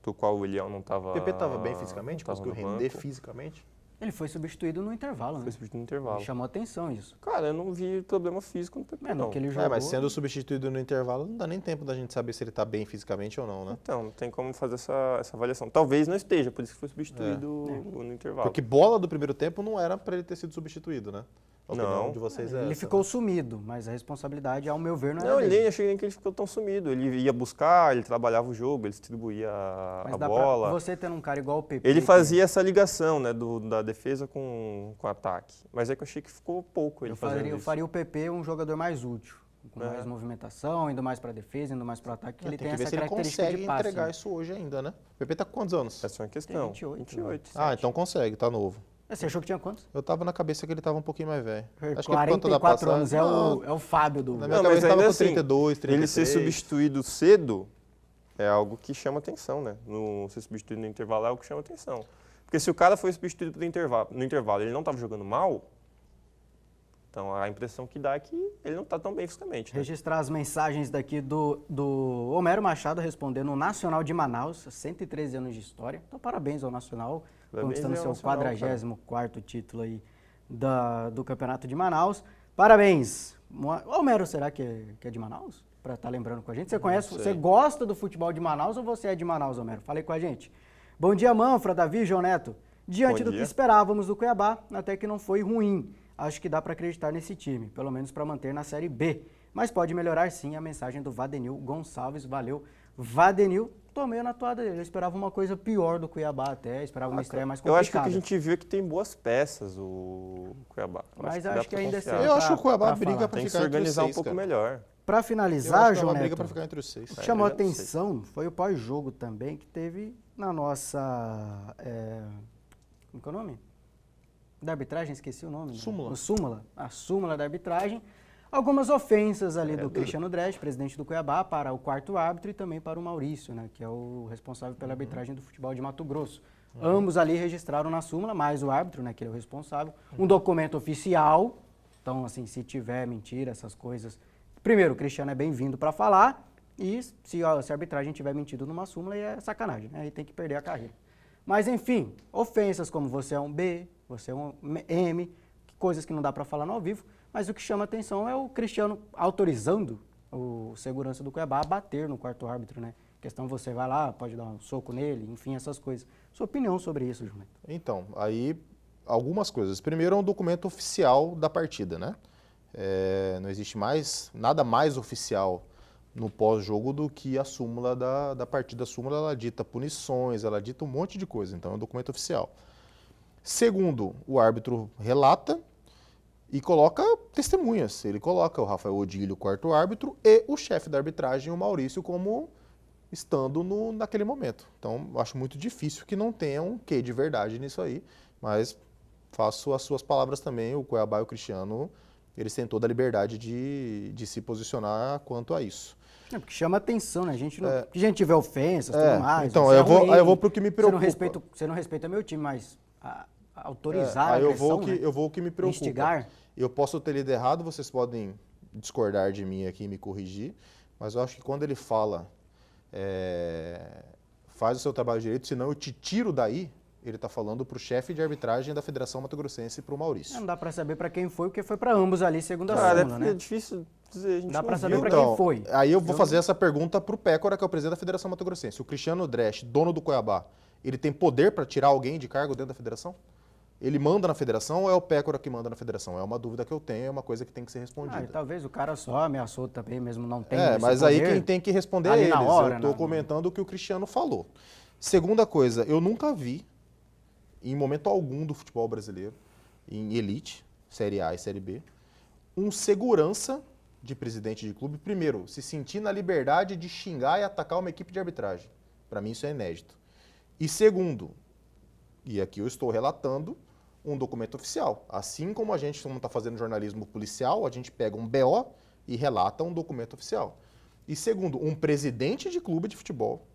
do qual o Eliel não estava. O PP estava bem fisicamente? Conseguiu render fisicamente? Ele foi substituído no intervalo, né? Foi substituído no intervalo. Me chamou a atenção isso. Cara, eu não vi problema físico no PP, não. Que ele jogou... mas sendo substituído no intervalo, não dá nem tempo da gente saber se ele está bem fisicamente ou não, né? Então, não tem como fazer essa avaliação. Talvez não esteja, por isso que foi substituído no intervalo. Porque bola do primeiro tempo não era para ele ter sido substituído, né? A opinião Não. de vocês é Ele essa, ficou né? sumido, mas a responsabilidade, ao meu ver, não era Não, dele. nem achei nem que ele ficou tão sumido. Ele ia buscar, ele trabalhava o jogo, ele distribuía Mas a dá bola. pra você tendo um cara igual o PP... Ele que- fazia essa ligação, né, da defesa com o ataque. Mas é que eu achei que ficou pouco ele fazendo Eu isso. faria o PP um jogador mais útil, com É. mais movimentação, indo mais para defesa, indo mais para ataque, que ele tem que ver essa se ele característica consegue de passe. entregar né? isso hoje ainda, né? O PP tá com quantos anos? Essa é uma questão. 28, Ah, então consegue, tá novo. Você achou que tinha quantos? Eu tava na cabeça que ele tava um pouquinho mais velho. Acho que 44 anos, Não, é o Fábio do... Na minha Não, cabeça mas ele tava ainda com assim, 32, 33. ele ser substituído cedo é algo que chama atenção, né? No ser substituído no intervalo é algo que chama atenção. Porque se o cara foi substituído no intervalo e ele não estava jogando mal, então a impressão que dá é que ele não está tão bem fisicamente. Né? Registrar as mensagens daqui do Homero Machado respondendo o Nacional de Manaus, 113 anos de história. Então, parabéns ao Nacional, Parabéns conquistando ao seu Nacional, 44º título aí do Campeonato de Manaus. Parabéns. Homero, será que é de Manaus? Para estar lembrando com a gente. Você conhece, sei. você gosta do futebol de Manaus ou você é de Manaus, Homero? Fale com a gente. Bom dia, Manfra, Davi, João Neto. Diante Bom do dia. que esperávamos do Cuiabá, até que não foi ruim. Acho que dá para acreditar nesse time, pelo menos para manter na Série B. Mas pode melhorar sim, a mensagem do Vadenil Gonçalves. Valeu, Vadenil. Tomei na toada dele. Eu esperava uma coisa pior do Cuiabá até, esperava uma estreia mais Eu complicada. acho que o que a gente viu é que tem boas peças o Cuiabá. Mas dá acho que pra ainda confiar. assim- Eu acho que o Cuiabá pra briga falar. pra Tem que ficar se entre os organizar um 6, pouco cara. melhor. Para Eu acho finalizar, que João ela briga Neto, pra ficar entre os 6. o que chamou eu não sei. atenção foi o pós-jogo também, que teve na nossa... como que é o nome? Da arbitragem, esqueci o nome. né? Súmula. O súmula. A súmula da arbitragem. Algumas ofensas ali do Cristiano Dresch, presidente do Cuiabá, para o quarto árbitro e também para o Maurício, né, que é o responsável pela arbitragem do futebol de Mato Grosso. Ambos ali registraram na súmula, mais o árbitro, né, que ele é o responsável, um documento oficial. Então, assim, se tiver mentira, essas coisas... Primeiro, o Cristiano é bem-vindo para falar e se a arbitragem tiver mentido numa súmula, aí é sacanagem, né? Aí tem que perder a carreira. Mas, enfim, ofensas como você é um B, você é um M, coisas que não dá para falar no ao vivo, mas o que chama atenção é o Cristiano autorizando o segurança do Cuiabá a bater no quarto árbitro, né? Questão, você vai lá, pode dar um soco nele, enfim, essas coisas. Sua opinião sobre isso, João Neto? Então, aí algumas coisas. Primeiro é um documento oficial da partida, né? Não existe nada mais oficial no pós-jogo do que a súmula da partida. A súmula, ela dita punições, ela dita um monte de coisa, então é um documento oficial. Segundo, o árbitro relata e coloca testemunhas. Ele coloca o Rafael Odílio, o quarto árbitro, e o chefe da arbitragem, o Maurício, como estando naquele momento. Então, eu acho muito difícil que não tenha um quê de verdade nisso aí, mas faço as suas palavras também. O Cuiabá e o Cristiano, eles têm toda a liberdade de se posicionar quanto a isso. É, porque chama atenção, né? A gente tiver ofensas, tudo mais. Então, isso é aí ruim. eu vou pro que me preocupa. Você não respeita meu time, mas autorizar a aí agressão, eu vou o que me preocupa. Instigar. Eu posso ter lido errado, vocês podem discordar de mim aqui e me corrigir, mas eu acho que quando ele fala, faz o seu trabalho direito, senão eu te tiro daí, ele está falando para o chefe de arbitragem da Federação Mato Grossense e para o Maurício. Não dá pra saber pra quem foi, porque foi pra ambos ali, segundo a Cara, súmula, né? é difícil dizer, a gente Dá não pra saber viu. pra quem foi. Aí eu vou fazer essa pergunta para o Pécora, que é o presidente da Federação Mato Grossense. O Cristiano Dresch, dono do Cuiabá, ele tem poder para tirar alguém de cargo dentro da federação? Ele manda na federação ou é o Pécora que manda na federação? É uma dúvida que eu tenho, é uma coisa que tem que ser respondida. E talvez o cara só ameaçou também, mesmo não tem Mas aí quem tem que responder é ali eles. na hora, Eu estou comentando o que o Cristiano falou. Segunda coisa, eu nunca vi, em momento algum do futebol brasileiro, em elite, Série A e Série B, um segurança de presidente de clube, primeiro, se sentir na liberdade de xingar e atacar uma equipe de arbitragem. Para mim isso é inédito. E segundo, e aqui eu estou relatando um documento oficial. Assim como a gente está fazendo jornalismo policial, a gente pega um BO e relata um documento oficial. E segundo, um presidente de clube de futebol,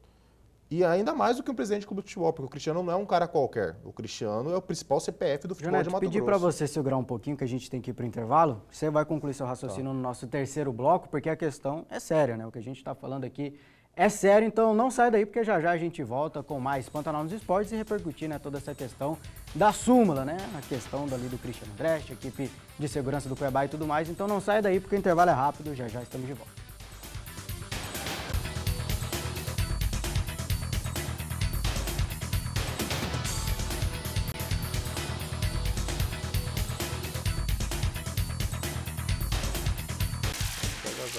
e ainda mais do que um presidente de clube de futebol, porque o Cristiano não é um cara qualquer. O Cristiano é o principal CPF do futebol Joneto, de Mato pedir Grosso. para você segurar um pouquinho, que a gente tem que ir para o intervalo. Você vai concluir seu raciocínio no nosso terceiro bloco, porque a questão é séria, né? O que a gente está falando aqui é sério, então não sai daí, porque já já a gente volta com mais Pantanal nos Esportes e repercutir, né, toda essa questão da súmula, né? A questão dali do Cristiano Dresch, equipe de segurança do Cuiabá e tudo mais. Então não sai daí, porque o intervalo é rápido, já já estamos de volta.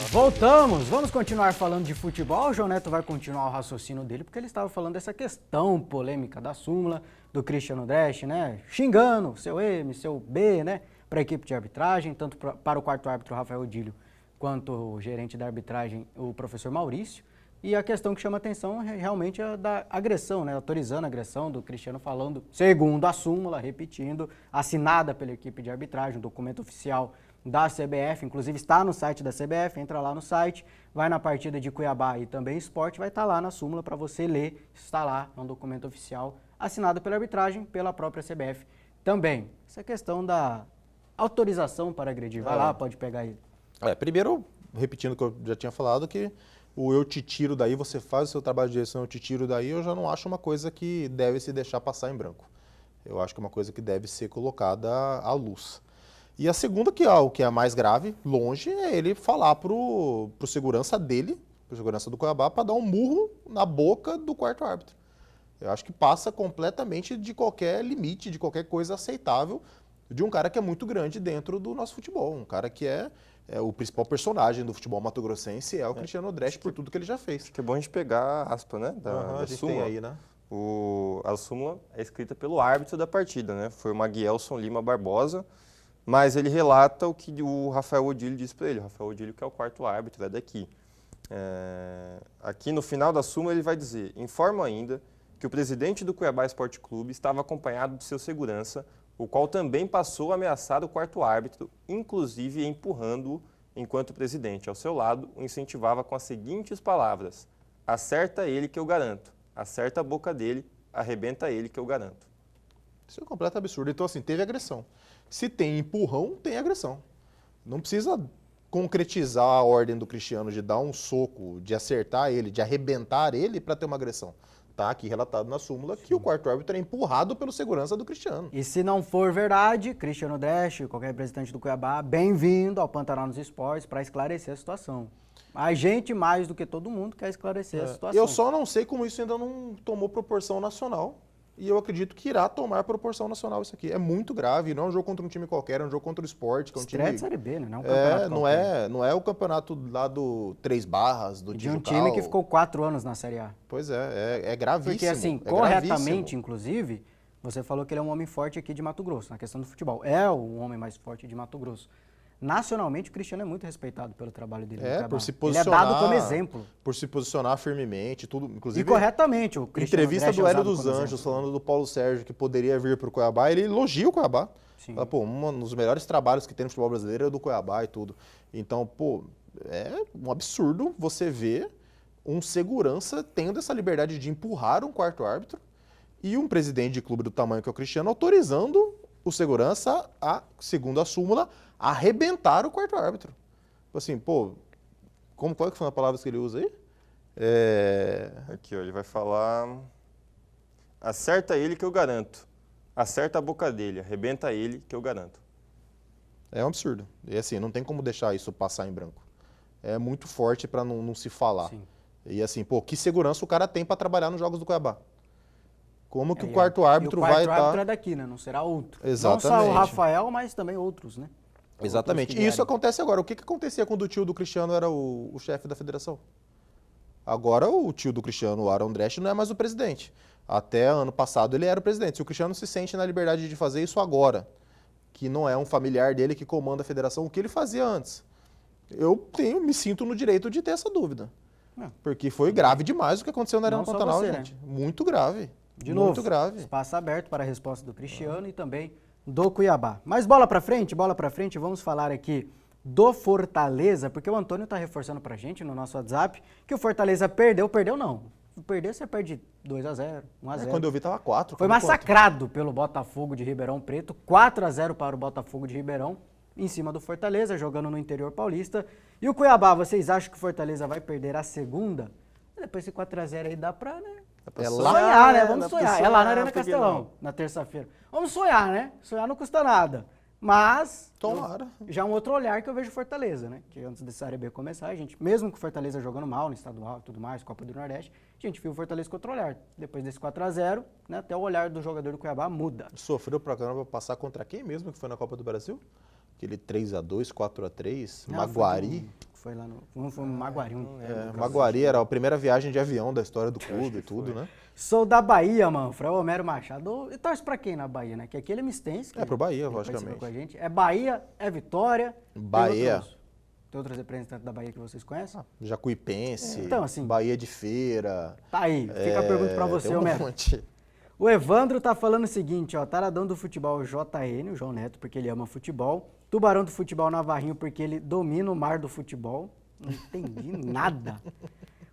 Voltamos, vamos continuar falando de futebol. O João Neto vai continuar o raciocínio dele, porque ele estava falando dessa questão polêmica da súmula do Cristiano Dresch, né? Xingando seu M, seu B, né? Para a equipe de arbitragem, tanto para o quarto árbitro Rafael Odílio, quanto o gerente da arbitragem, o professor Maurício. E a questão que chama atenção é realmente a da agressão, né? Autorizando a agressão do Cristiano, falando, segundo a súmula, repetindo, assinada pela equipe de arbitragem, um documento oficial da CBF, inclusive está no site da CBF, entra lá no site, vai na partida de Cuiabá e também Sport, vai estar lá na súmula para você ler, está lá, é um documento oficial assinado pela arbitragem, pela própria CBF também. Essa questão da autorização para agredir, vai lá, pode pegar aí. Primeiro, repetindo o que eu já tinha falado, que o eu te tiro daí, você faz o seu trabalho de direção, eu te tiro daí, eu já não acho uma coisa que deve se deixar passar em branco. Eu acho que é uma coisa que deve ser colocada à luz. E a segunda, que é a mais grave, longe, é ele falar pro segurança dele, pro segurança do Cuiabá, para dar um murro na boca do quarto árbitro. Eu acho que passa completamente de qualquer limite, de qualquer coisa aceitável de um cara que é muito grande dentro do nosso futebol. Um cara que é o principal personagem do futebol mato-grossense, é o Cristiano Dresch, por tudo que ele já fez. Acho que é bom a gente pegar a aspa, né, da súmula. Aí, né? A súmula é escrita pelo árbitro da partida, né? Foi o Maguielson Lima Barbosa, mas ele relata o que o Rafael Odílio disse para ele. O Rafael Odílio, que é o quarto árbitro, é daqui. Aqui no final da súmula ele vai dizer: informa ainda que o presidente do Cuiabá Esporte Clube estava acompanhado de seu segurança, o qual também passou a ameaçar o quarto árbitro, inclusive empurrando-o enquanto o presidente, ao seu lado, o incentivava com as seguintes palavras: acerta ele que eu garanto, acerta a boca dele, arrebenta ele que eu garanto. Isso é um completo absurdo. Então, assim, teve agressão. Se tem empurrão, tem agressão. Não precisa concretizar a ordem do Cristiano de dar um soco, de acertar ele, de arrebentar ele para ter uma agressão. Está aqui relatado na súmula que o quarto árbitro é empurrado pelo segurança do Cristiano. E se não for verdade, Cristiano Dresch, qualquer representante do Cuiabá, bem-vindo ao Pantanal nos Esportes para esclarecer a situação. A gente, mais do que todo mundo, quer esclarecer a situação. Eu só não sei como isso ainda não tomou proporção nacional. E eu acredito que irá tomar proporção nacional isso aqui. É muito grave, não é um jogo contra um time qualquer, é um jogo contra o Sport, que é um time... de Série B, né? Não é um campeonato não é o campeonato lá do Três Barras, do de um time que ficou 4 anos na Série A. Pois é gravíssimo. Porque assim, corretamente, inclusive, você falou que ele é um homem forte aqui de Mato Grosso, na questão do futebol. É o homem mais forte de Mato Grosso. Nacionalmente, o Cristiano é muito respeitado pelo trabalho dele. Por se posicionar, ele é dado como exemplo. Por se posicionar firmemente, tudo, inclusive... E corretamente. O Cristiano entrevista do Hélio dos Anjos, falando do Paulo Sérgio, que poderia vir para o Cuiabá, ele elogia o Cuiabá. Fala, um dos melhores trabalhos que tem no futebol brasileiro é o do Cuiabá e tudo. Então, é um absurdo você ver um segurança tendo essa liberdade de empurrar um quarto árbitro e um presidente de clube do tamanho que é o Cristiano autorizando o segurança a, segundo a súmula, arrebentar o quarto árbitro. Assim, qual é que foi a palavra que ele usa aí? Aqui, ó, ele vai falar: acerta ele que eu garanto, acerta a boca dele, arrebenta ele que eu garanto. É um absurdo. E assim, não tem como deixar isso passar em branco. É muito forte para não se falar. Sim. E assim, que segurança o cara tem para trabalhar nos jogos do Cuiabá? Como que o quarto árbitro vai estar... O quarto árbitro é daqui, né? Não será outro. Exatamente. Não só o Rafael, mas também outros, né? Exatamente. E isso acontece agora. O que acontecia quando o tio do Cristiano era o chefe da federação? Agora o tio do Cristiano, o Aaron Dresch, não é mais o presidente. Até ano passado ele era o presidente. Se o Cristiano se sente na liberdade de fazer isso agora, que não é um familiar dele que comanda a federação, o que ele fazia antes? Eu me sinto no direito de ter essa dúvida. Porque foi grave demais o que aconteceu na Arena Pantanal, gente. Né? Muito grave. De novo, muito grave. Espaço aberto para a resposta do Cristiano e também do Cuiabá. Mas bola para frente, vamos falar aqui do Fortaleza, porque o Antônio está reforçando para a gente no nosso WhatsApp que o Fortaleza perdeu não. Perder, você perde 2-0, 1-0. Quando eu vi, estava 4. Foi massacrado pelo Botafogo de Ribeirão Preto, 4-0 para o Botafogo de Ribeirão, em cima do Fortaleza, jogando no interior paulista. E o Cuiabá, vocês acham que o Fortaleza vai perder a segunda? Depois esse 4-0 aí dá para, né? Sonhar, né? Vamos sonhar. É lá na Arena Castelão, na terça-feira. Vamos sonhar, né? Sonhar não custa nada. Mas, já um outro olhar que eu vejo Fortaleza, né? Que antes dessa Série B começar, a gente, mesmo que o Fortaleza jogando mal no estadual e tudo mais, Copa do Nordeste, a gente viu o Fortaleza com outro olhar. Depois desse 4-0, né, até o olhar do jogador do Cuiabá muda. Sofreu pra caramba passar contra quem mesmo que foi na Copa do Brasil? Aquele 3-2, 4-3, Maguari. que foi lá no... Foi no Maguari. Maguari era a primeira viagem de avião da história do clube e tudo, né? Sou da Bahia, Manfra, Homero Machado. E torce pra quem na Bahia, né? Que aqui ele é mistense. Pro Bahia, logicamente. Com a gente. É Bahia, é Vitória. Bahia. Tem outros representantes da Bahia que vocês conhecem? Jacuipense, então, assim, Bahia de Feira. Tá aí, fica a pergunta pra você, Homero. O Evandro tá falando o seguinte, ó, Taradão do futebol JN, o João Neto, porque ele ama futebol. Tubarão do futebol Navarrinho, porque ele domina o mar do futebol. Não entendi nada.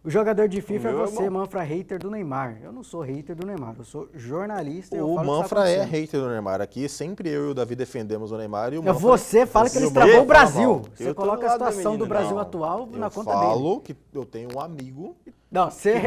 O jogador de FIFA é você, Manfra, hater do Neymar. Eu não sou hater do Neymar, eu sou jornalista. O Manfra é hater do Neymar. Aqui sempre eu e o Davi defendemos o Neymar. E o Manfra, você fala que ele estragou o Brasil. Você coloca a situação do Brasil atual na conta dele. Eu falo que eu tenho um amigo... Não, você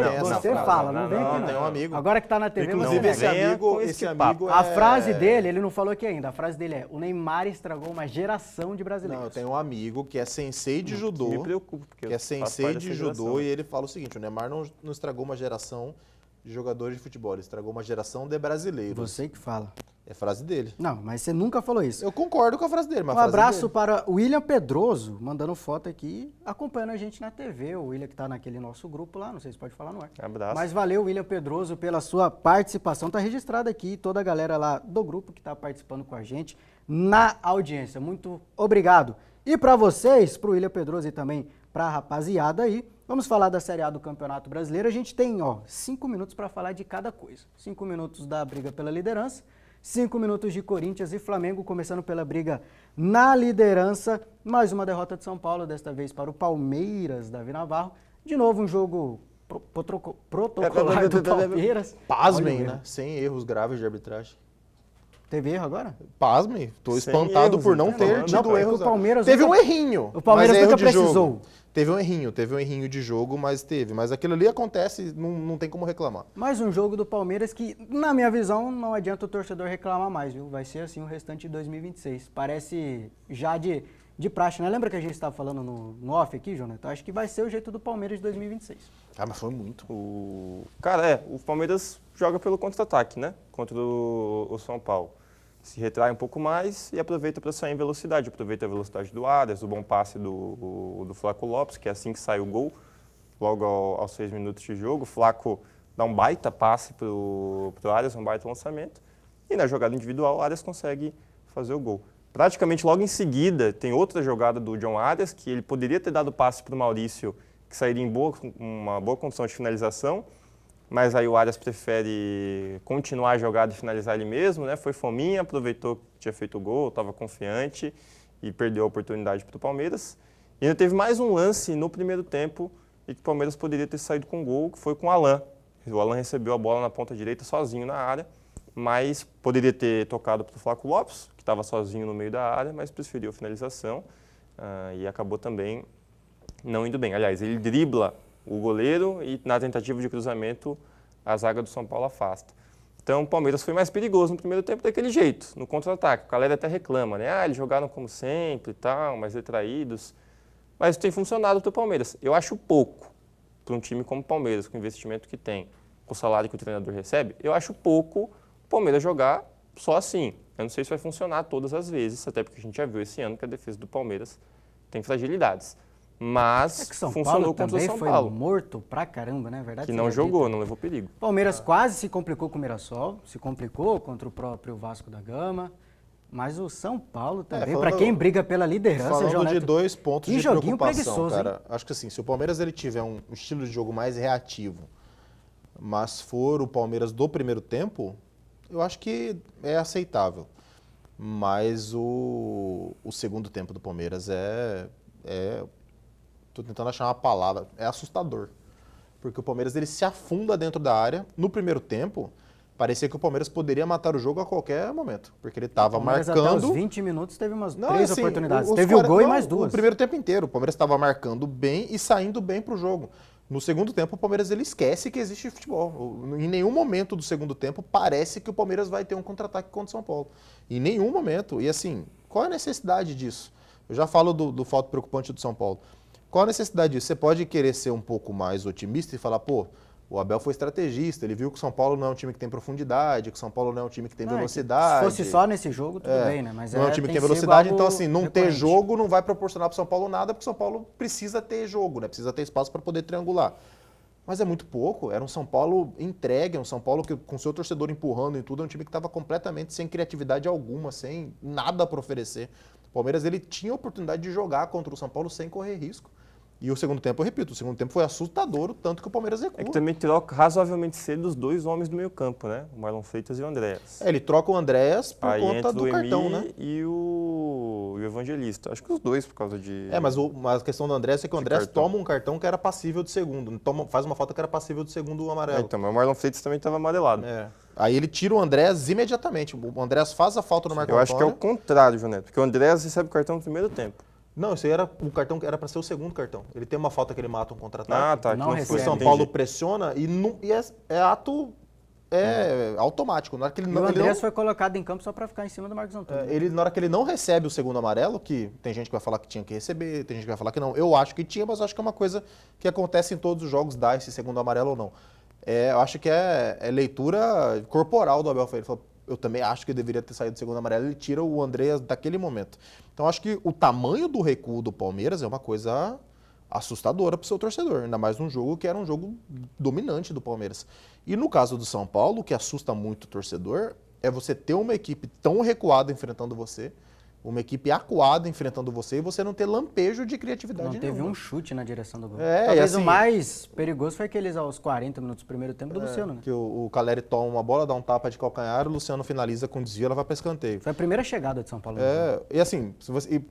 fala, não vem aqui não. Tem um amigo. Agora que tá na TV, inclusive esse amigo A frase dele, ele não falou aqui ainda, a frase dele é: o Neymar estragou uma geração de brasileiros. Não, eu tenho um amigo que é sensei de judô. Me preocupa, porque que é sensei de judô e ele fala o seguinte: o Neymar não estragou uma geração de jogadores de futebol, ele estragou uma geração de brasileiros. Você que fala. É frase dele. Não, mas você nunca falou isso. Eu concordo com a frase dele, mas um abraço para o William Pedroso, mandando foto aqui, acompanhando a gente na TV. O William que está naquele nosso grupo lá, não sei se pode falar no ar. Abraço. Mas valeu, William Pedroso, pela sua participação. Tá registrado aqui toda a galera lá do grupo que está participando com a gente na audiência. Muito obrigado. E para vocês, para o William Pedroso e também para a rapaziada aí, vamos falar da Série A do Campeonato Brasileiro. A gente tem 5 minutos para falar de cada coisa. 5 minutos da briga pela liderança. 5 minutos de Corinthians e Flamengo, começando pela briga na liderança. Mais uma derrota de São Paulo, desta vez para o Palmeiras, Davi Navarro. De novo um jogo protocolar do Palmeiras. Pasmem, né? Sem erros graves de arbitragem. Teve erro agora? Pasmem, tô espantado por não ter tido erros. Teve um errinho. O Palmeiras nunca precisou. Teve um errinho de jogo, mas teve. Mas aquilo ali acontece, não tem como reclamar. Mais um jogo do Palmeiras que, na minha visão, não adianta o torcedor reclamar mais, viu? Vai ser assim o restante de 2026. Parece já de praxe, né? Lembra que a gente estava falando no off aqui, Jonathan? Acho que vai ser o jeito do Palmeiras de 2026. Mas foi muito. O Palmeiras joga pelo contra-ataque, né? Contra o São Paulo. Se retrai um pouco mais e aproveita para sair em velocidade. Aproveita a velocidade do Arias, o bom passe do Flaco Lopes, que é assim que sai o gol, logo aos 6 minutos de jogo. O Flaco dá um baita passe para o Arias, um baita lançamento. E na jogada individual, o Arias consegue fazer o gol. Praticamente logo em seguida, tem outra jogada do John Arias, que ele poderia ter dado passe para o Maurício, que sairia em uma boa condição de finalização. Mas aí o Arias prefere continuar a jogada e finalizar ele mesmo, né? Foi fominha, aproveitou que tinha feito o gol, estava confiante e perdeu a oportunidade para o Palmeiras. E ainda teve mais um lance no primeiro tempo e que o Palmeiras poderia ter saído com gol, que foi com o Alan. O Alan recebeu a bola na ponta direita sozinho na área, mas poderia ter tocado para o Flaco Lopes, que estava sozinho no meio da área, mas preferiu a finalização e acabou também não indo bem. Aliás, ele dribla o goleiro e na tentativa de cruzamento a zaga do São Paulo afasta. Então o Palmeiras foi mais perigoso no primeiro tempo daquele jeito, no contra-ataque. O galera até reclama, né? Eles jogaram como sempre e tal, mais retraídos. Mas tem funcionado para o Palmeiras. Eu acho pouco para um time como o Palmeiras, com o investimento que tem, com o salário que o treinador recebe, eu acho pouco o Palmeiras jogar só assim. Eu não sei se vai funcionar todas as vezes, até porque a gente já viu esse ano que a defesa do Palmeiras tem fragilidades. Mas funcionou contra o São Paulo. Foi morto pra caramba, né? Verdade. Que não jogou, não levou perigo. Palmeiras quase se complicou com o Mirassol, se complicou contra o próprio Vasco da Gama. Mas o São Paulo também, para quem briga pela liderança, falando de 2 pontos de preocupação, cara. Hein? Acho que assim, se o Palmeiras ele tiver um estilo de jogo mais reativo, mas for o Palmeiras do primeiro tempo, eu acho que é aceitável. Mas o segundo tempo do Palmeiras tô tentando achar uma palavra, é assustador. Porque o Palmeiras ele se afunda dentro da área. No primeiro tempo, parecia que o Palmeiras poderia matar o jogo a qualquer momento. Porque ele estava marcando... Até os 20 minutos teve umas 3 oportunidades. Teve o gol e mais 2. O primeiro tempo inteiro, o Palmeiras estava marcando bem e saindo bem para o jogo. No segundo tempo, o Palmeiras ele esquece que existe futebol. Em nenhum momento do segundo tempo parece que o Palmeiras vai ter um contra-ataque contra o São Paulo. Em nenhum momento. E assim, qual é a necessidade disso? Eu já falo do fato preocupante do São Paulo. Qual a necessidade disso? Você pode querer ser um pouco mais otimista e falar, pô, O Abel foi estrategista, ele viu que o São Paulo não é um time que tem profundidade, que o São Paulo não é um time que tem velocidade. Se fosse só nesse jogo, tudo bem, né? Mas não é um time que tem velocidade, então assim, não ter jogo não vai proporcionar para o São Paulo nada, porque o São Paulo precisa ter jogo, né? Precisa ter espaço para poder triangular. Mas é muito pouco, era um São Paulo entregue, um São Paulo que, com seu torcedor empurrando e tudo, é um time que estava completamente sem criatividade alguma, sem nada para oferecer. O Palmeiras, ele tinha a oportunidade de jogar contra o São Paulo sem correr risco. E o segundo tempo, eu repito, o segundo tempo foi assustador o tanto que o Palmeiras recua. É que também troca razoavelmente cedo os dois homens do meio campo, né? O Marlon Freitas e o Andréas. Ele troca o Andréas por aí conta do cartão, Emi né? E o Evangelista. Acho que os dois por causa de... Mas a questão do Andréas é que o Andréas toma um cartão que era passível de segundo. Faz uma falta que era passível de segundo amarelo. Então, mas o Marlon Freitas também estava amarelado. Aí ele tira o Andréas imediatamente. O Andréas faz a falta no Marco Antônio. Eu acho que é o contrário, João Neto, porque o Andréas recebe o cartão no primeiro tempo. Não, isso aí era o cartão que era para ser o segundo cartão. Ele tem uma falta que ele mata um contra-ataque. Tá. Não recebe. O São Paulo pressiona e é ato automático. Na hora que ele o Andréas foi colocado em campo só para ficar em cima do Marcos Antônio. Na hora que ele não recebe o segundo amarelo, que tem gente que vai falar que tinha que receber, tem gente que vai falar que não. Eu acho que tinha, mas eu acho que é uma coisa que acontece em todos os jogos, dar esse segundo amarelo ou não. Eu acho que é leitura corporal do Abel Ferreira. Ele falou, eu também acho que deveria ter saído do segundo amarelo, ele tira o Andréas daquele momento. Então, acho que o tamanho do recuo do Palmeiras é uma coisa assustadora para o seu torcedor, ainda mais num jogo que era um jogo dominante do Palmeiras. E no caso do São Paulo, o que assusta muito o torcedor é você ter uma equipe tão recuada enfrentando você, uma equipe acuada enfrentando você e você não ter lampejo de criatividade nenhuma. Não teve um chute na direção do gol. Talvez o mais perigoso foi aqueles aos 40 minutos do primeiro tempo do Luciano, né? Que o Caleri toma uma bola, dá um tapa de calcanhar, o Luciano finaliza com desvio, ela vai para escanteio. Foi a primeira chegada de São Paulo. E assim,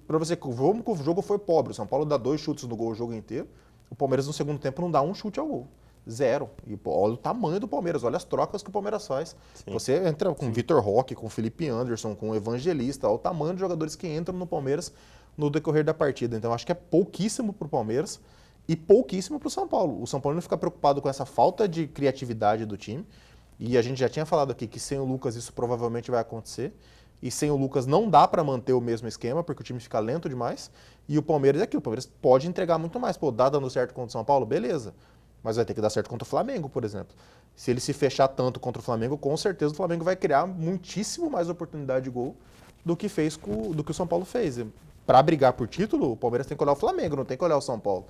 para você ver que o jogo foi pobre, o São Paulo dá 2 chutes no gol o jogo inteiro, o Palmeiras no segundo tempo não dá um chute ao gol. 0. E olha o tamanho do Palmeiras, olha as trocas que o Palmeiras faz. Sim. Você entra com o Vitor Roque, com o Felipe Anderson, com o Evangelista, olha o tamanho de jogadores que entram no Palmeiras no decorrer da partida. Então, acho que é pouquíssimo para o Palmeiras e pouquíssimo para o São Paulo. O São Paulo não fica preocupado com essa falta de criatividade do time. E a gente já tinha falado aqui que sem o Lucas isso provavelmente vai acontecer. E sem o Lucas não dá para manter o mesmo esquema, porque o time fica lento demais. E o Palmeiras é aquilo, o Palmeiras pode entregar muito mais. Pô, dá dando certo contra o São Paulo? Beleza. Mas vai ter que dar certo contra o Flamengo, por exemplo. Se ele se fechar tanto contra o Flamengo, com certeza o Flamengo vai criar muitíssimo mais oportunidade de gol do que o São Paulo fez. Para brigar por título, o Palmeiras tem que olhar o Flamengo, não tem que olhar o São Paulo.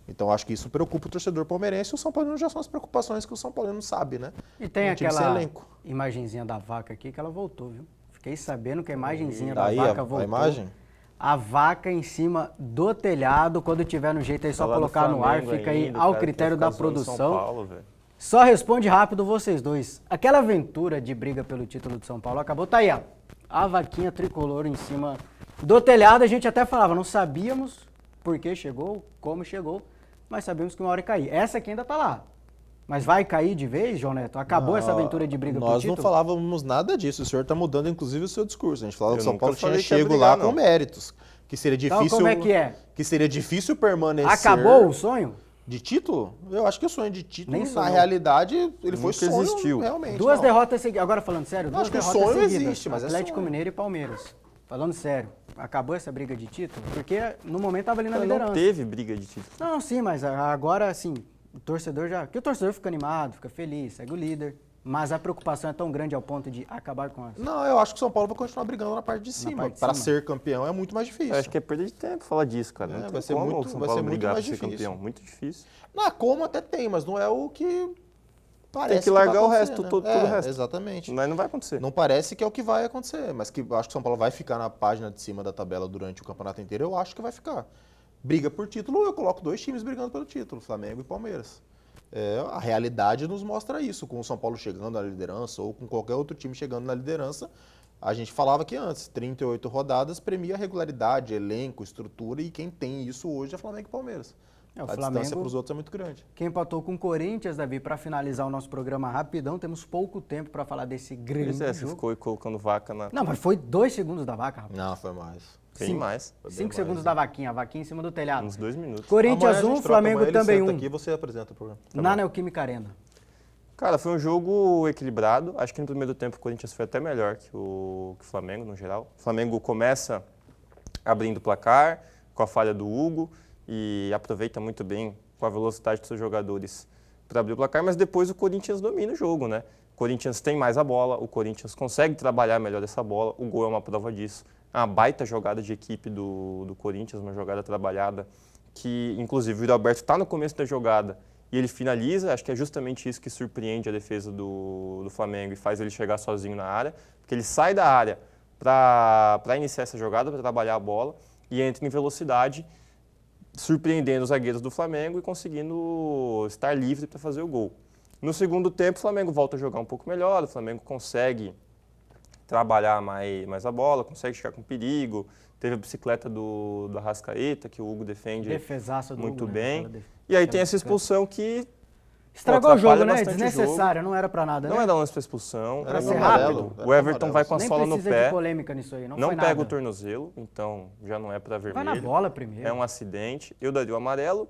Então acho que isso preocupa o torcedor palmeirense e o São Paulino já são as preocupações que o São Paulino sabe, né? E tem aquela imagenzinha da vaca aqui que ela voltou, viu? Fiquei sabendo que a imagenzinha da vaca voltou. A imagem? A vaca em cima do telhado, quando tiver no jeito aí, só colocar no ar, fica aí ao critério da produção. Só responde rápido vocês dois. Aquela aventura de briga pelo título de São Paulo acabou, tá aí, ó. A vaquinha tricolor em cima do telhado, a gente até falava, não sabíamos por que chegou, como chegou, mas sabíamos que uma hora ia cair. Essa aqui ainda tá lá. Mas vai cair de vez, João Neto? Acabou essa aventura de briga pelo título? Nós não falávamos nada disso. O senhor está mudando, inclusive, o seu discurso. A gente falava que o São Paulo tinha chego lá com méritos. Que seria difícil... Então, como é que é? Que seria difícil permanecer... Acabou o sonho? De título? Eu acho que o sonho de título, na realidade, ele foi sonho, existiu. Realmente. Duas derrotas seguidas. Agora, falando sério, duas acho que o derrotas sonho seguidas. existe, mas Atlético é Mineiro e Palmeiras. Falando sério, acabou essa briga de título? Porque no momento estava ali na Não liderança. teve briga de título. Não, sim, mas agora, assim, o torcedor já... Porque o torcedor fica animado, fica feliz, segue o líder. Mas a preocupação é tão grande ao ponto de acabar com essa. Não, eu acho que o São Paulo vai continuar brigando na parte de cima. Para ser campeão é muito mais difícil. Eu acho que é perda de tempo falar disso, cara. Não vai ser muito, São Paulo brigar mais para ser difícil. campeão. Muito difícil. Não, como até tem, mas não é o que parece. Tem que largar o resto, né? todo o resto. Exatamente. Mas não vai acontecer. Não parece que é o que vai acontecer, mas que eu acho que o São Paulo vai ficar na página de cima da tabela durante o campeonato inteiro, eu acho que vai ficar. Briga por título, eu coloco 2 times brigando pelo título, Flamengo e Palmeiras. A realidade nos mostra isso, com o São Paulo chegando na liderança ou com qualquer outro time chegando na liderança. A gente falava que antes, 38 rodadas premia regularidade, elenco, estrutura, e quem tem isso hoje é Flamengo e Palmeiras. O a Flamengo, distância para os outros é muito grande. Quem empatou com o Corinthians, Davi, para finalizar o nosso programa rapidão, temos pouco tempo para falar desse grande jogo. Você ficou colocando vaca na... Não, mas foi 2 segundos da vaca, rapaz. Não, foi mais. Tem mais. 5 segundos da vaquinha, a vaquinha em cima do telhado. Uns 2 minutos. Corinthians 1, Flamengo também 1. Aqui você apresenta o programa. Na Neoquímica Arena. Cara, foi um jogo equilibrado. Acho que no primeiro tempo o Corinthians foi até melhor que o Flamengo, no geral. O Flamengo começa abrindo o placar, com a falha do Hugo, e aproveita muito bem, com a velocidade dos seus jogadores, para abrir o placar, mas depois o Corinthians domina o jogo, né? O Corinthians tem mais a bola, o Corinthians consegue trabalhar melhor essa bola, o gol é uma prova disso. É uma baita jogada de equipe do Corinthians, uma jogada trabalhada, que inclusive o Yuri Alberto está no começo da jogada e ele finaliza, acho que é justamente isso que surpreende a defesa do Flamengo e faz ele chegar sozinho na área, porque ele sai da área para iniciar essa jogada, para trabalhar a bola e entra em velocidade, surpreendendo os zagueiros do Flamengo e conseguindo estar livre para fazer o gol. No segundo tempo, o Flamengo volta a jogar um pouco melhor, o Flamengo consegue trabalhar mais a bola, consegue chegar com perigo. Teve a bicicleta do Arrascaeta, que o Hugo defende muito bem. E aí tem essa expulsão que estragou o jogo, né? Desnecessário, não era pra nada, né? Não era lance pra expulsão. Era ser rápido. O Everton vai com a sola no pé. Nem precisa de polêmica nisso aí, não pega o tornozelo, então já não é pra vermelho. Vai na bola primeiro. É um acidente. Eu daria o amarelo,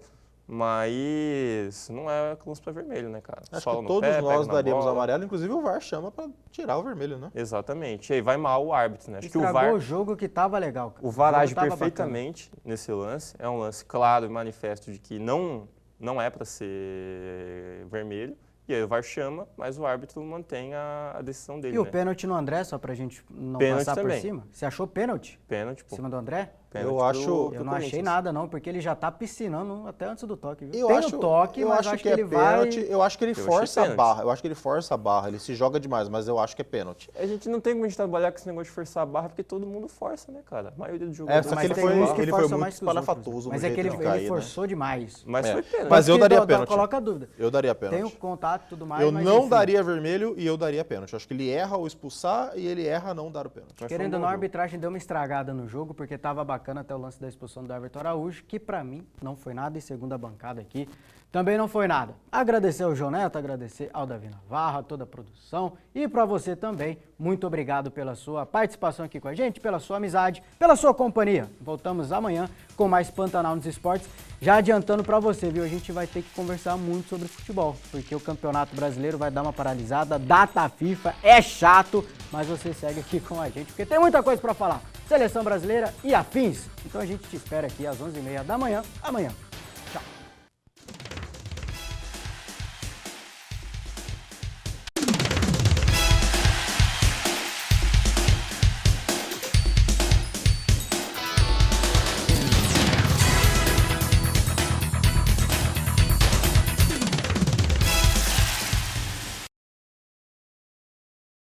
mas não é lance pra vermelho, né, cara? Acho que todos nós daríamos amarelo, inclusive o VAR chama pra tirar o vermelho, né? Exatamente. E aí vai mal o árbitro, né? Acho que o VAR... o jogo que tava legal. O VAR age perfeitamente nesse lance. É um lance claro e manifesto de que não é para ser vermelho. E aí o VAR chama, mas o árbitro mantém a decisão dele. E o pênalti no André, só pra gente não passar por cima? Você achou pênalti? Pênalti, pô. Em cima do André? Eu não achei nada, não, porque ele já tá piscinando até antes do toque. Viu? Eu acho que ele pênalti. Eu acho que ele força a barra. Eu acho que ele força a barra. Ele se joga demais, mas eu acho que é pênalti. A gente não tem como a gente trabalhar com esse negócio de forçar a barra, porque todo mundo força, né, cara? A maioria dos jogadores. Só que ele foi muito espalhafatoso. Mas é que ele forçou demais. Mas foi pênalti. Mas eu daria pênalti. Coloca a dúvida. Eu daria pênalti. Tem o contato e tudo mais. Eu não daria vermelho e eu daria pênalti. Acho que ele erra ao expulsar e ele erra não dar o pênalti. Querendo ou não, a arbitragem deu uma estragada no jogo, porque tava bacana até o lance da expulsão do Everton Araújo, que pra mim não foi nada, e segundo a bancada aqui, também não foi nada. Agradecer ao João Neto, agradecer ao Davi Navarra, toda a produção, e pra você também, muito obrigado pela sua participação aqui com a gente, pela sua amizade, pela sua companhia. Voltamos amanhã com mais Pantanal nos Esportes, já adiantando pra você, viu? A gente vai ter que conversar muito sobre futebol, porque o Campeonato Brasileiro vai dar uma paralisada, data FIFA, é chato, mas você segue aqui com a gente, porque tem muita coisa pra falar. Seleção brasileira e afins. Então a gente te espera aqui às 11h30 da manhã, amanhã.